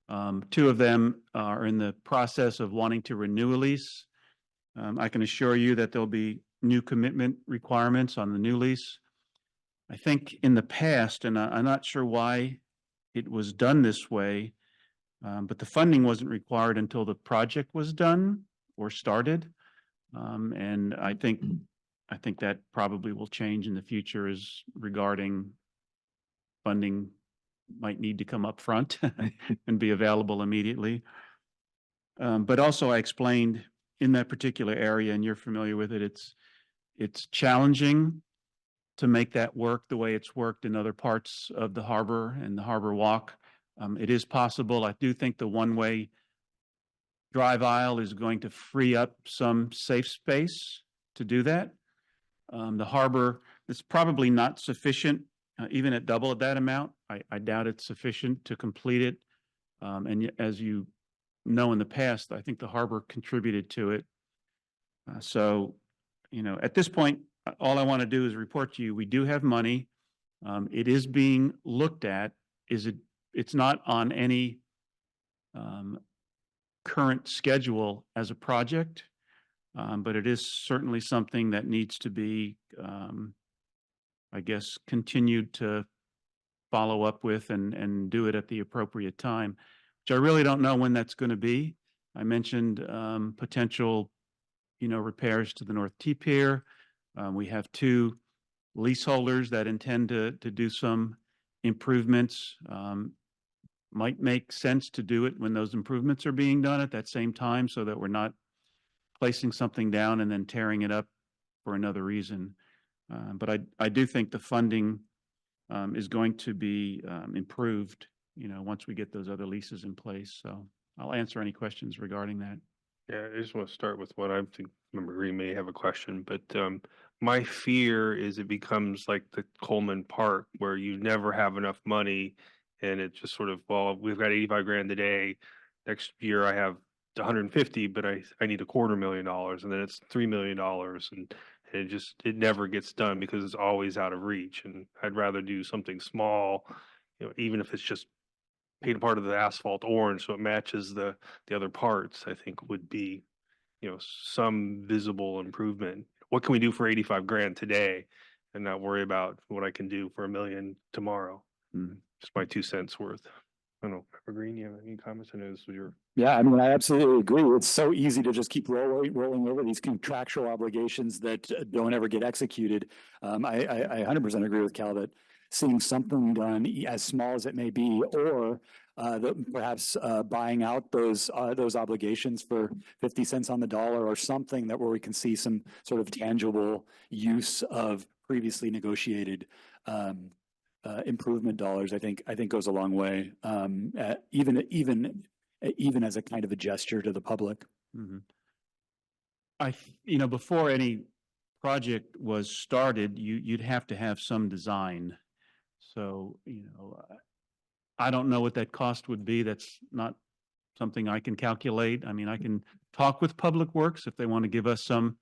2 of them are in the process of wanting to renew a lease. I can assure you that there'll be new commitment requirements on the new lease. I think in the past, and I'm not sure why it was done this way, but the funding wasn't required until the project was done or started. And I think that probably will change in the future as regarding funding might need to come up front and be available immediately. But also I explained in that particular area, and you're familiar with it, it's challenging to make that work the way it's worked in other parts of the harbor and the Harbor Walk. It is possible. I do think the one-way drive aisle is going to free up some safe space to do that. The harbor is probably not sufficient, even at double that amount. I doubt it's sufficient to complete it. And as you know in the past, I think the harbor contributed to it. So, at this point, all I want to do is report to you, we do have money. It is being looked at. It's not on any current schedule as a project, but it is certainly something that needs to be, I guess, continued to follow up with and do it at the appropriate time, which I really don't know when that's going to be. I mentioned potential, repairs to the North T Pier. We have 2 leaseholders that intend to do some improvements. Might make sense to do it when those improvements are being done at that same time so that we're not placing something down and then tearing it up for another reason. But I do think the funding is going to be improved, once we get those other leases in place. So I'll answer any questions regarding that. Yeah, I just want to start with what I think Member Green may have a question, but my fear is it becomes like the Coleman Park where you never have enough money and it just sort of, well, we've got 85 grand today. Next year I have 150, but I need $250,000 and then it's $3 million and it never gets done because it's always out of reach. And I'd rather do something small, even if it's just paint a part of the asphalt orange so it matches the other parts, I think would be, some visible improvement. What can we do for 85 grand today and not worry about what I can do for $1 million tomorrow? Just my 2 cents worth. I don't know, Green, you have any comments? I know this was your. Yeah, I mean, I absolutely agree. It's so easy to just keep rolling over these contractual obligations that don't ever get executed. I 100% agree with Cal that seeing something done, as small as it may be, or perhaps buying out those obligations for 50 cents on the dollar or something where we can see some sort of tangible use of previously negotiated improvement dollars, I think goes a long way, even as a kind of a gesture to the public. Before any project was started, you'd have to have some design. So, I don't know what that cost would be. That's not something I can calculate. I mean, I can talk with Public Works if they want to give us some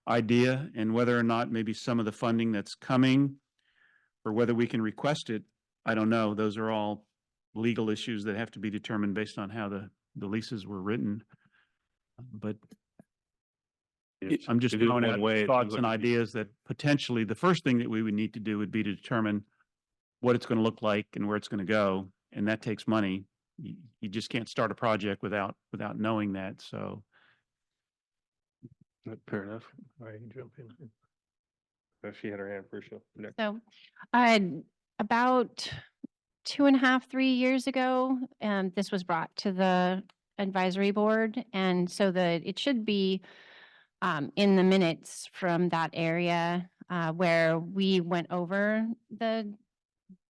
idea, and whether or not maybe some of the funding that's coming or whether we can request it, I don't know. Those are all legal issues that have to be determined based on how the leases were written. But I'm just throwing out thoughts and ideas that potentially the first thing that we would need to do would be to determine what it's going to look like and where it's going to go. And that takes money. You just can't start a project without knowing that. So. Fair enough. I can jump in. She had her hand first. So, about 2.5, 3 years ago, this was brought to the advisory board, and so it should be in the minutes from that area where we went over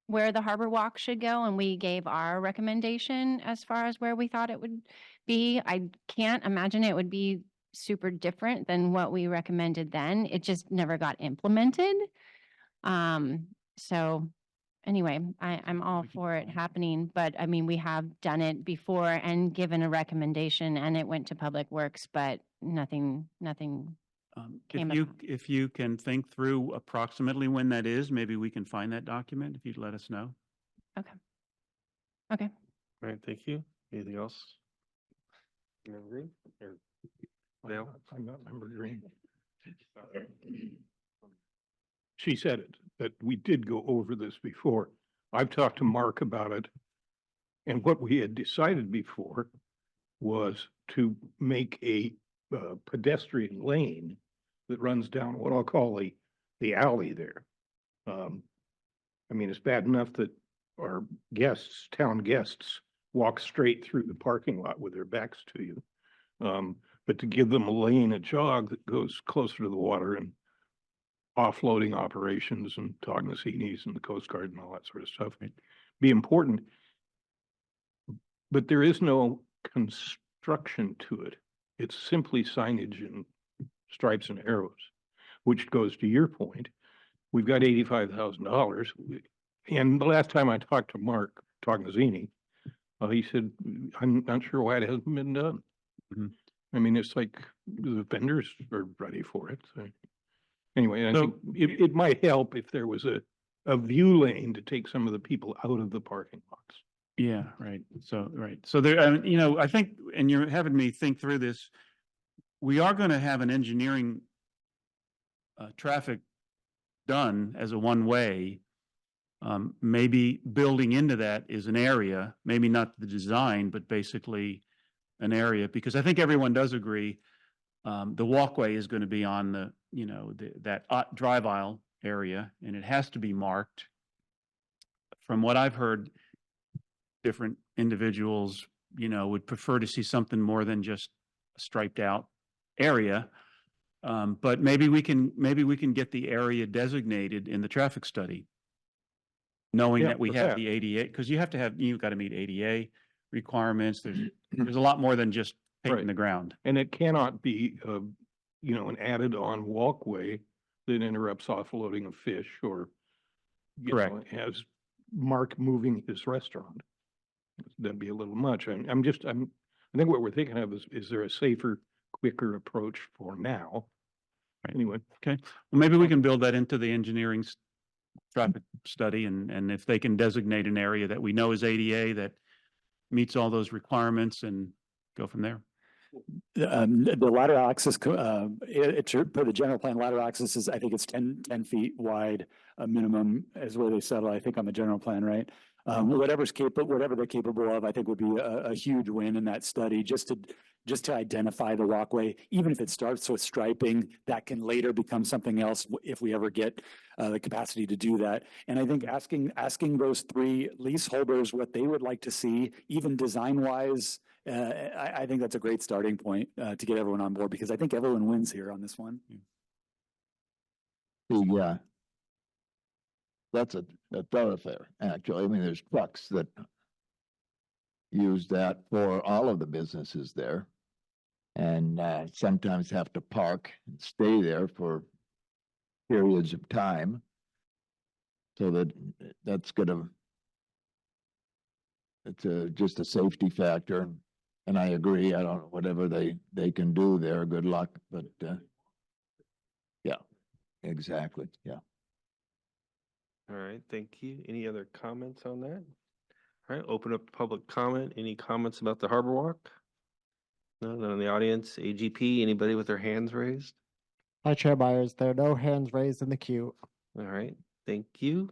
where the harbor walk should go, and we gave our recommendation as far as where we thought it would be. I can't imagine it would be super different than what we recommended then. It just never got implemented. So anyway, I'm all for it happening, but I mean, we have done it before and given a recommendation and it went to Public Works, but nothing came about. If you can think through approximately when that is, maybe we can find that document if you'd let us know. Okay. All right, thank you. Anything else? Member Green? Dale? I'm not Member Green. She said it, that we did go over this before. I've talked to Mark about it. And what we had decided before was to make a pedestrian lane that runs down what I'll call the alley there. I mean, it's bad enough that our town guests walk straight through the parking lot with their backs to you. But to give them a lane, a jog that goes closer to the water and offloading operations and Tognacinis and the Coast Guard and all that sort of stuff, be important. But there is no construction to it. It's simply signage and stripes and arrows, which goes to your point. We've got $85,000. And the last time I talked to Mark Tognazini, Well, he said, I'm not sure why it hasn't been done. Mhm. I mean, it's like the vendors are ready for it. So anyway, I So- think it might help if there was a view lane to take some of the people out of the parking lots. Yeah, right. So, right. So there, you know, I think, and you're having me think through this, we are going to have an engineering traffic done as a one-way. Maybe building into that is an area, maybe not the design, but basically an area, because I think everyone does agree, the walkway is going to be on the, you know, that drive aisle area, and it has to be marked. From what I've heard, different individuals, you know, would prefer to see something more than just a striped out area. But maybe we can get the area designated in the traffic study, knowing Yeah, that we have perhaps. the ADA, because you've got to meet ADA requirements. There's a lot more than just painting Right. the ground. And it cannot be, you know, an added on walkway that interrupts offloading of fish or you know, Correct. has Mark moving his restaurant. That'd be a little much. I think what we're thinking of is there a safer, quicker approach for now? Right. Anyway, Well, maybe we can build that into the engineering traffic study, and if they can designate an area that we know is ADA that meets all those requirements, and go from there. The lateral access, per the general plan, lateral access is, I think it's 10 feet wide, a minimum is where they settle, I think, on the general plan, right? Whatever they're capable of, I think would be a huge win in that study, just to identify the walkway, even if it starts with striping, that can later become something else if we ever get the capacity to do that. And I think asking those three leaseholders what they would like to see, even design wise, I think that's a great starting point to get everyone on board, because I think everyone wins here on this one. Yeah. That's a thoroughfare, actually. I mean, there's trucks that use that for all of the businesses there. And sometimes have to park and stay there for periods of time. So that's it's just a safety factor. And I agree, I don't, whatever they can do there, good luck, but yeah, exactly, yeah. All right, thank you. Any other comments on that? All right, open up public comment. Any comments about the Harbor Walk? No, none in the audience. AGP, anybody with their hands raised? Hi, Chair Byers. There are no hands raised in the queue. All right, thank you.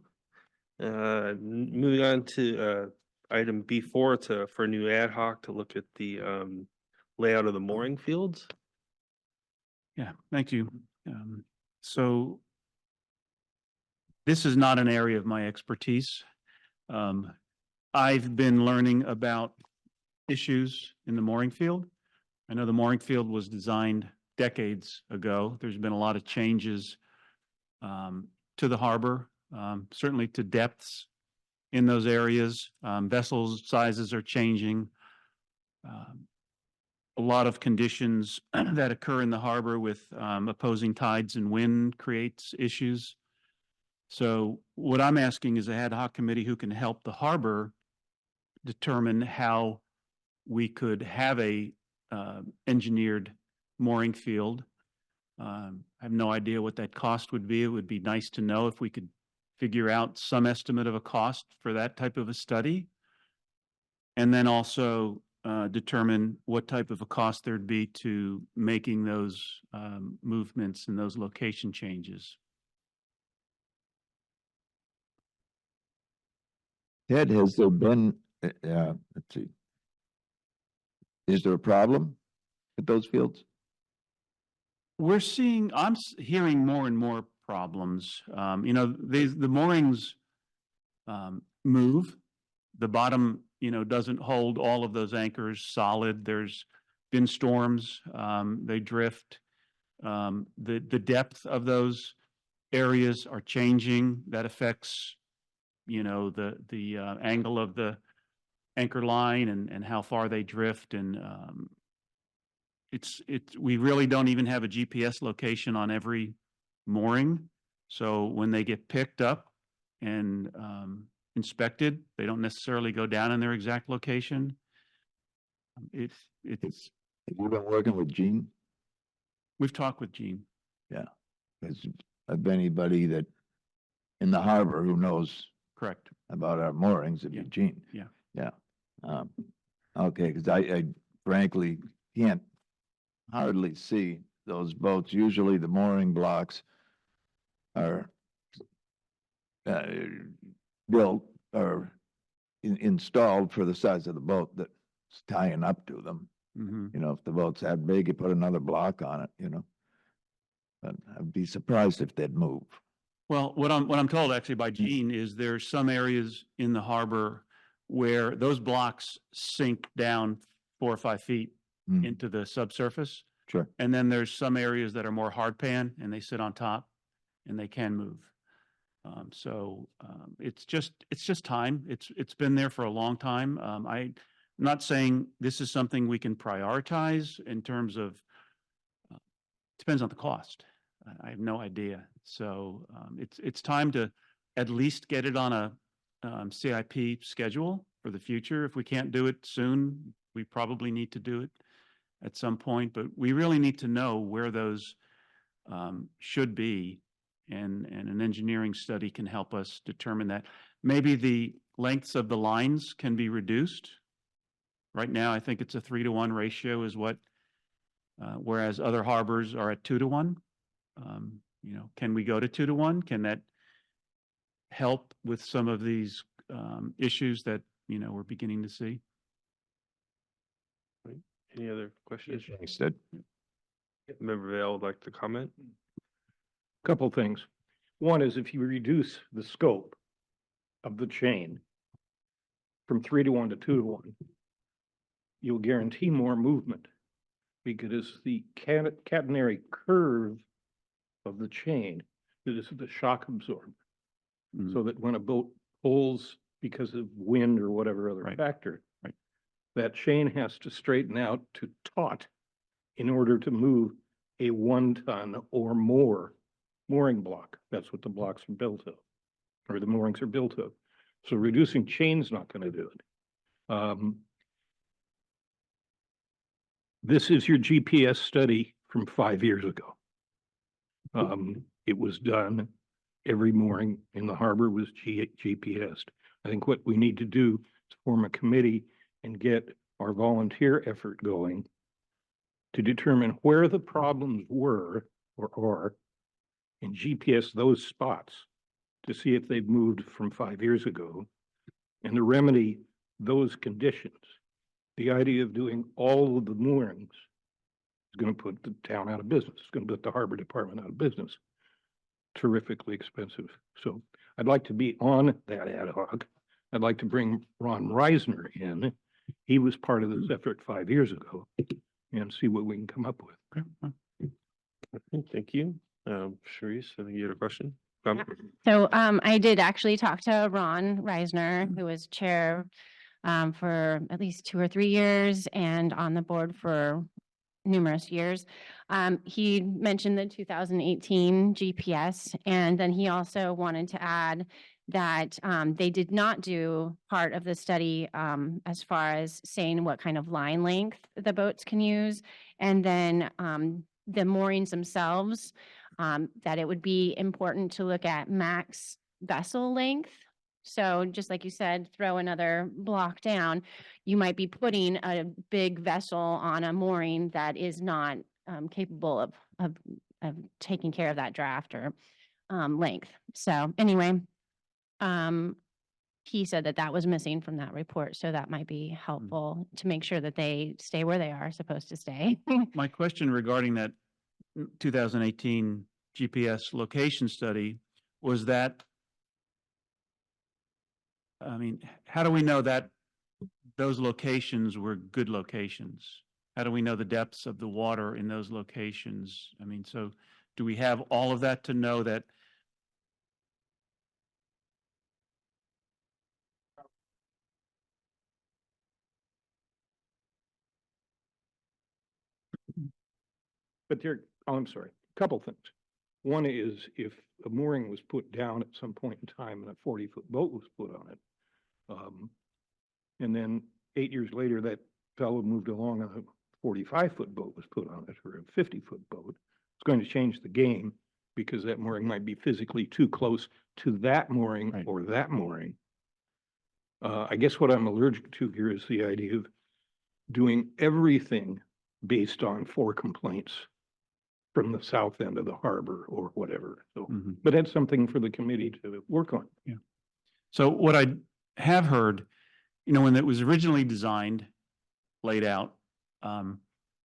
Moving on to item B4 for a new ad hoc to look at the layout of the mooring fields. Yeah, thank you. So this is not an area of my expertise. I've been learning about issues in the mooring field. I know the mooring field was designed decades ago. There's been a lot of changes to the harbor, certainly to depths in those areas. Vessels sizes are changing. A lot of conditions that occur in the harbor with opposing tides and wind creates issues. So what I'm asking is a ad hoc committee who can help the harbor determine how we could have a engineered mooring field. I have no idea what that cost would be. It would be nice to know if we could figure out some estimate of a cost for that type of a study. And then also determine what type of a cost there'd be to making those movements and those location changes. Ted, has there been, let's see. Is there a problem with those fields? We're seeing, hearing more and more problems. You know, the moorings move. The bottom, you know, doesn't hold all of those anchors solid. There's been storms. They drift. The depth of those areas are changing. That affects, you know, the angle of the anchor line and how far they drift. And we really don't even have a GPS location on every mooring. So when they get picked up and inspected. They don't necessarily go down in their exact location. It's, Have you been working with Gene? we've talked with Gene. Has of anybody that in the harbor who knows Correct. about our moorings, it'd Yeah. be Gene. Yeah. Yeah. Okay, because I frankly can't hardly see those boats. Usually the mooring blocks are uh, built or installed for the size of the boat that's tying up to them. Mhm. You know, if the boat's that big, you put another block on it, you know. But I'd be surprised if they'd move. Well, what I'm told actually by Gene is there's some areas in the harbor where those blocks sink down 4 or 5 feet Hmm, into the subsurface. sure. And then there's some areas that are more hard pan and they sit on top and they can move. It's just time. It's been there for a long time. I'm not saying this is something we can prioritize in terms of, depends on the cost. I have no idea. So it's time to at least get it on a CIP schedule for the future. If we can't do it soon, we probably need to do it at some point, but we really need to know where those should be. And an engineering study can help us determine that. Maybe the lengths of the lines can be reduced. Right now, I think it's a 3-to-1 ratio is what, whereas other harbors are at 2-to-1. You know, can we go to 2-to-1? Can that help with some of these issues that, you know, we're beginning to see? Any other questions? Thanks, Ted. Member Vale would like to comment? Couple things. One is if you reduce the scope of the chain from 3-to-1 to 2-to-1, you'll guarantee more movement because the catenary curve of the chain is the shock absorber. Mhm. So that when a boat pulls because of wind or whatever other Right. factor, Right. that chain has to straighten out to taut in order to move a 1-ton or more mooring block. That's what the blocks are built of, or the moorings are built of. So reducing chain's not going to do it. This is your GPS study from 5 years ago. It was done. Every mooring in the harbor was GPSed. I think what we need to do is form a committee and get our volunteer effort going to determine where the problems were or are and GPS those spots to see if they've moved from 5 years ago and to remedy those conditions. The idea of doing all of the moorings is going to put the town out of business. It's going to put the harbor department out of business. Terrifically expensive. So I'd like to be on that ad hoc. I'd like to bring Ron Reisner in. He was part of this effort 5 years ago and see what we can come up with. Okay, thank you. Sharice, I think you had a question? So I did actually talk to Ron Reisner, who was chair for at least 2 or 3 years and on the board for numerous years. He mentioned the 2018 GPS, and then he also wanted to add that they did not do part of the study as far as saying what kind of line length the boats can use, and then the moorings themselves, that it would be important to look at max vessel length. So just like you said, throw another block down, you might be putting a big vessel on a mooring that is not capable of taking care of that draft or length. So anyway, he said that that was missing from that report. So that might be helpful to make sure that they stay where they are supposed to stay. My question regarding that 2018 GPS location study was that, I mean, how do we know that those locations were good locations? How do we know the depths of the water in those locations? I mean, so do we have all of that to know that? But there, oh, I'm sorry, couple things. One is if a mooring was put down at some point in time and a 40-foot boat was put on it. And then 8 years later, that fellow moved along and a 45-foot boat was put on it, or a 50-foot boat. It's going to change the game because that mooring might be physically too close to that mooring Right. or that mooring. I guess what I'm allergic to here is the idea of doing everything based on 4 complaints from the south end of the harbor or whatever. So, Mhm. but that's something for the committee to work on. So what I have heard, when it was originally designed, laid out, of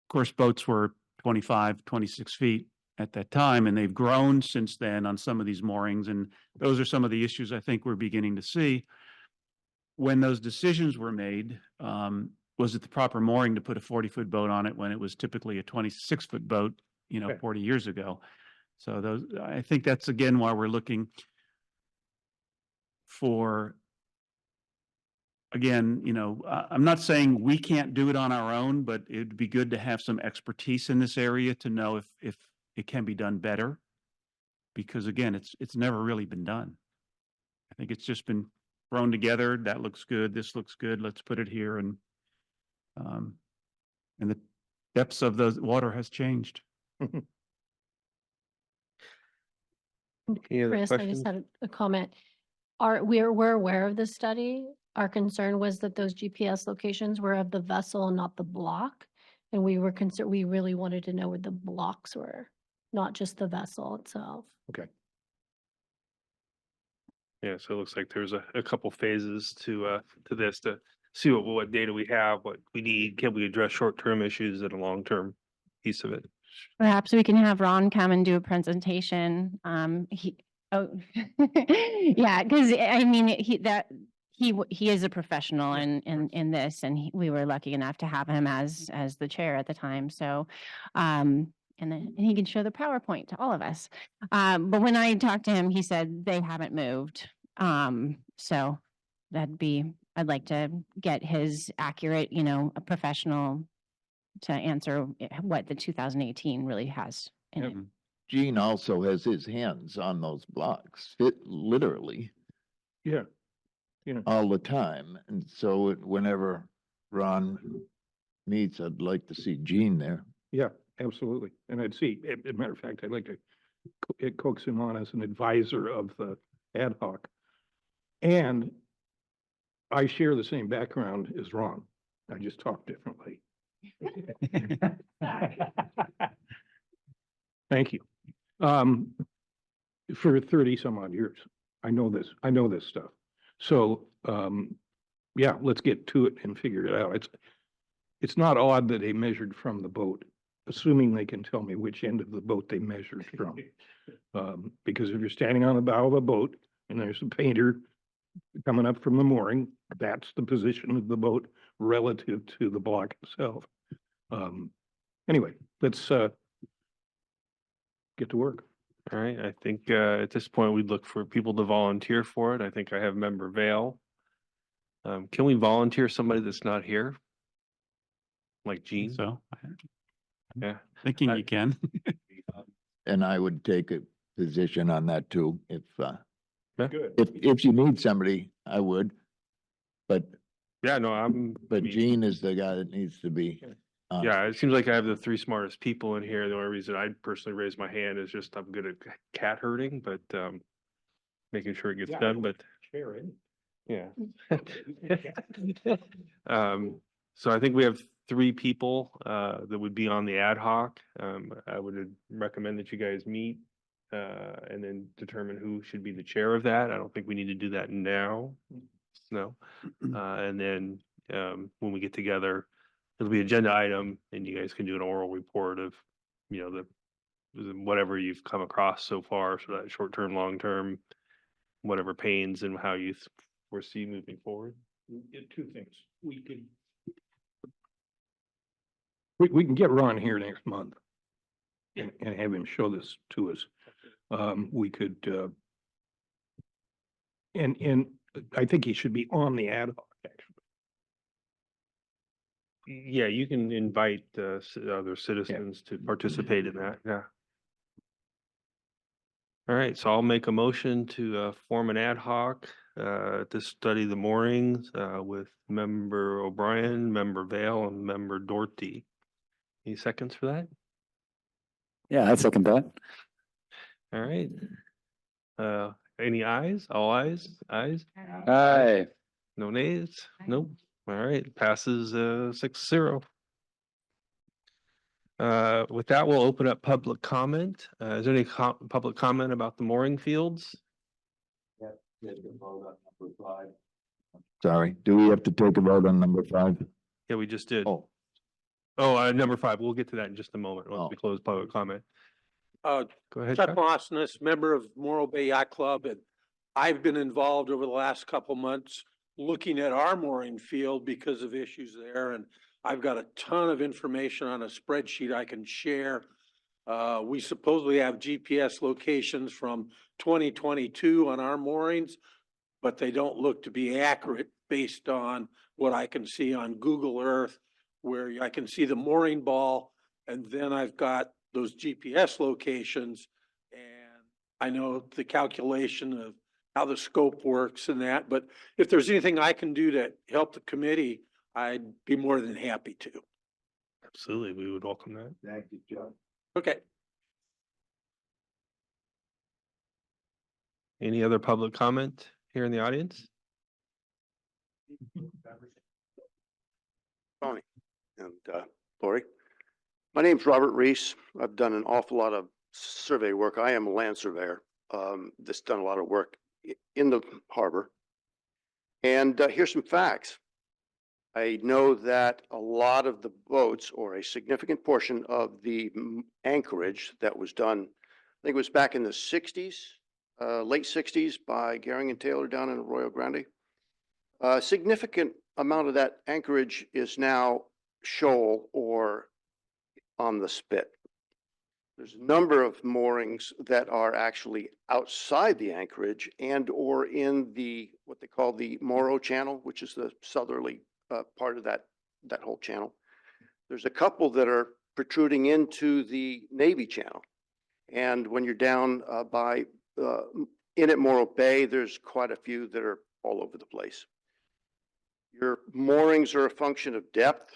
course, boats were 25, 26 feet at that time, and they've grown since then on some of these moorings. And those are some of the issues I think we're beginning to see. When those decisions were made, was it the proper mooring to put a 40-foot boat on it when it was typically a 26-foot boat, Okay. 40 years ago? So I think that's again why we're looking for, again, I'm not saying we can't do it on our own, but it'd be good to have some expertise in this area to know if it can be done better. Because again, it's never really been done. I think it's just been thrown together. That looks good. This looks good. Let's put it here. And the depths of the water has changed. Any other Chris, I questions? just had a comment. We're aware of this study. Our concern was that those GPS locations were of the vessel and not the block. And we really wanted to know where the blocks were, not just the vessel itself. Okay. Yeah, so it looks like there's a couple phases to this to see what data we have, what we need. Can we address short-term issues and a long-term piece of it? Perhaps we can have Ron come and do a presentation. Yeah, because I mean, he is a professional in this, and we were lucky enough to have him as the chair at the time. So, and he can show the PowerPoint to all of us. But when I talked to him, he said they haven't moved. So I'd like to get his accurate, a professional to answer what the 2018 really has in it. Gene also has his hands on those blocks, literally Yeah. all the time. And so whenever Ron meets, I'd like to see Gene there. Yeah, absolutely. And I'd see, as a matter of fact, I'd like to coax him on as an advisor of the ad hoc. And I share the same background as Ron. I just talk differently. Thank you. For 30 some odd years, I know this stuff. So, yeah, let's get to it and figure it out. It's not odd that they measured from the boat, assuming they can tell me which end of the boat they measured from. Because if you're standing on the bow of a boat and there's a painter coming up from the mooring, that's the position of the boat relative to the block itself. Anyway, let's get to work. All right, I think at this point, we'd look for people to volunteer for it. I think I have member Vale. Can we volunteer somebody that's not here? Like Gene? So, Yeah. thinking I- you can. And I would take a position on that too. Good. If you need somebody, I would. But Yeah, no, I mean, Gene is the guy that needs to be. on it. Yeah, it seems like I have the 3 smartest people in here. The only reason I personally raise my hand is just I'm good at cat herding, but making sure it gets Yeah, I done, would but share it. yeah. So I think we have 3 people that would be on the ad hoc. I would recommend that you guys meet and then determine who should be the chair of that. I don't think we need to do that now. No. And then when we get together, it'll be agenda item and you guys can do an oral report of, whatever you've come across so far. So that short-term, long-term, whatever pains and how you foresee moving forward. 2 things. We can get Ron here next month and have him show this to us. We could, and I think he should be on the ad hoc, actually. Yeah, you can invite other citizens to participate in that. Yeah. All right, so I'll make a motion to form an ad hoc to study the moorings with member O'Brien, member Vale, and member Doherty. Any seconds for that? Yeah, I second that. All right. Any ayes? All ayes? Ayes? Aye. No nays? Nope. All right, passes 6-0. With that, we'll open up public comment. Is there any public comment about the mooring fields? Sorry, do we have to take a vote on number 5? Yeah, we just did. Oh, Number 5. We'll get to that in just a moment once we close public comment. Go ahead, Chuck Chuck. Mosnes, member of Morro Bay Yacht Club, and I've been involved over the last couple months looking at our mooring field because of issues there, and I've got a ton of information on a spreadsheet I can share. We supposedly have GPS locations from 2022 on our moorings, but they don't look to be accurate based on what I can see on Google Earth, where I can see the mooring ball, and then I've got those GPS locations, and I know the calculation of how the scope works and that, but if there's anything I can do to help the committee, I'd be more than happy to. Absolutely, we would welcome that. thank you, John. Okay. Any other public comment here in the audience? Tony and Lori. My name's Robert Reese. I've done an awful lot of survey work. I am a land surveyor that's done a lot of work in the harbor. And here's some facts. I know that a lot of the boats, or a significant portion of the anchorage that was done, I think it was back in the 60s, late 60s by Gehring and Taylor down in Arroyo Grande. A significant amount of that anchorage is now shoal or on the spit. There's a number of moorings that are actually outside the anchorage and or in the what they call the Morro Channel, which is the southerly part of that whole channel. There's a couple that are protruding into the Navy Channel, and when you're down in at Morro Bay, there's quite a few that are all over the place. Your moorings are a function of depth.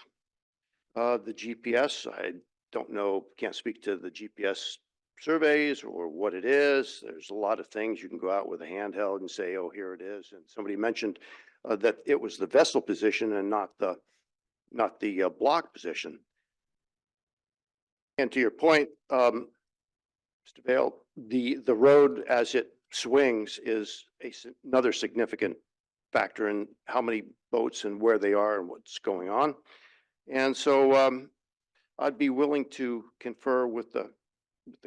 The GPS, I don't know, can't speak to the GPS surveys or what it is. There's a lot of things. You can go out with a handheld and say, oh, here it is. And somebody mentioned that it was the vessel position and not the block position. And to your point, Mr. Vale, the road as it swings is another significant factor in how many boats and where they are and what's going on. And so I'd be willing to confer with the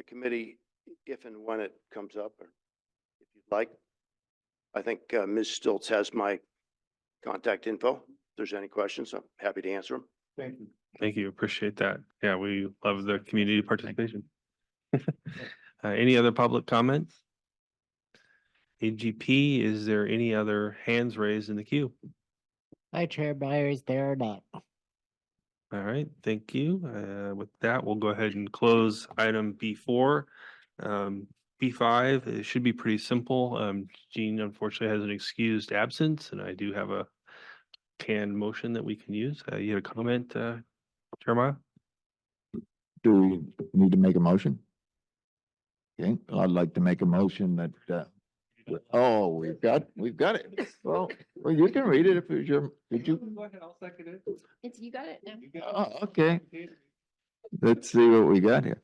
committee if and when it comes up, or if you'd like. I think Ms. Stilts has my contact info. If there's any questions, I'm happy to answer them. Thank you. Thank you. Appreciate that. Yeah, we love the community participation. Any other public comments? AGP, is there any other hands raised in the queue? Hi, Chair Byers, there are not. All right, thank you. With that, we'll go ahead and close item B4. B5, it should be pretty simple. Jean unfortunately has an excused absence, and I do have a canned motion that we can use. You had a comment, Jeremiah? Do we need to make a motion? Okay, I'd like to make a motion that, oh, we've got it. Well, you can read it if it's your, did you? Go ahead, I'll second it. It's, you got it now. Oh, okay. Let's see what we got here.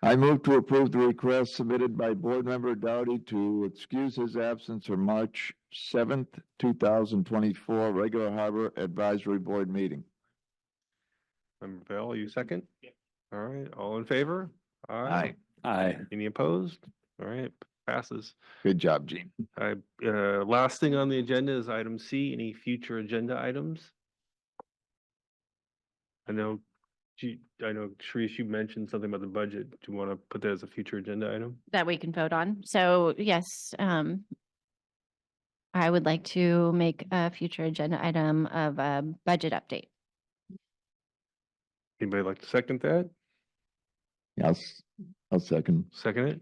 I move to approve the request submitted by Board Member Doughty to excuse his absence from March 7th, 2024, regular Harbor Advisory Board meeting. Member Bell, you second? Yeah. All right, all in favor? Aye. Aye. Any opposed? All right, passes. Good job, Gene. Last thing on the agenda is item C, any future agenda items? I know, Sharice, you mentioned something about the budget. Do you want to put that as a future agenda item? That we can vote on. So yes, I would like to make a future agenda item of a budget update. Anybody like to second that? Yes, I'll second. Second it?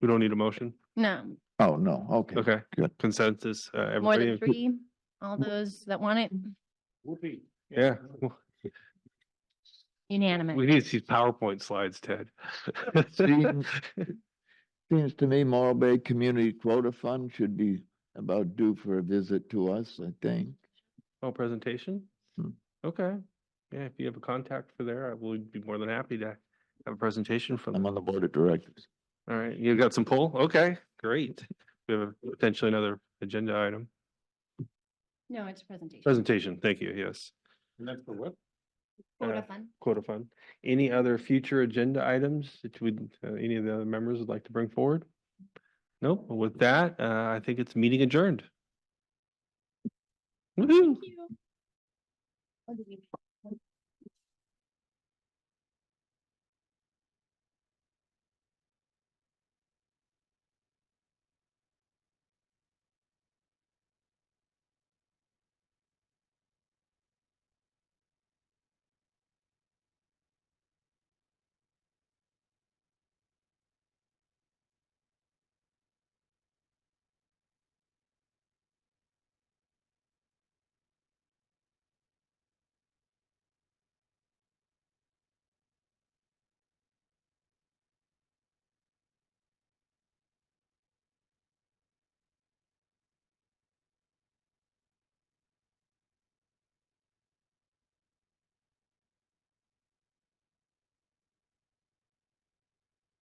We don't need a motion? No, Oh, no, okay. Okay, Good. consensus, more everybody? than three, all those that want it, Yeah, unanimous. we need to see PowerPoint slides, Ted. Seems to me Morro Bay Community Quota Fund should be about due for a visit to us, I think. Oh, presentation? Hmm. Okay, yeah, if you have a contact for there, I will be more than happy to have a presentation from I'm them. on the board of directors. All right, you got some pull? Okay, great. We have potentially another agenda item. No, it's a presentation. Presentation, thank you, yes. And that's for what? Quota fund. Quota fund. Any other future agenda items that any of the other members would like to bring forward? Nope, Well, with that, I think it's meeting adjourned. Woo-hoo. Thank you.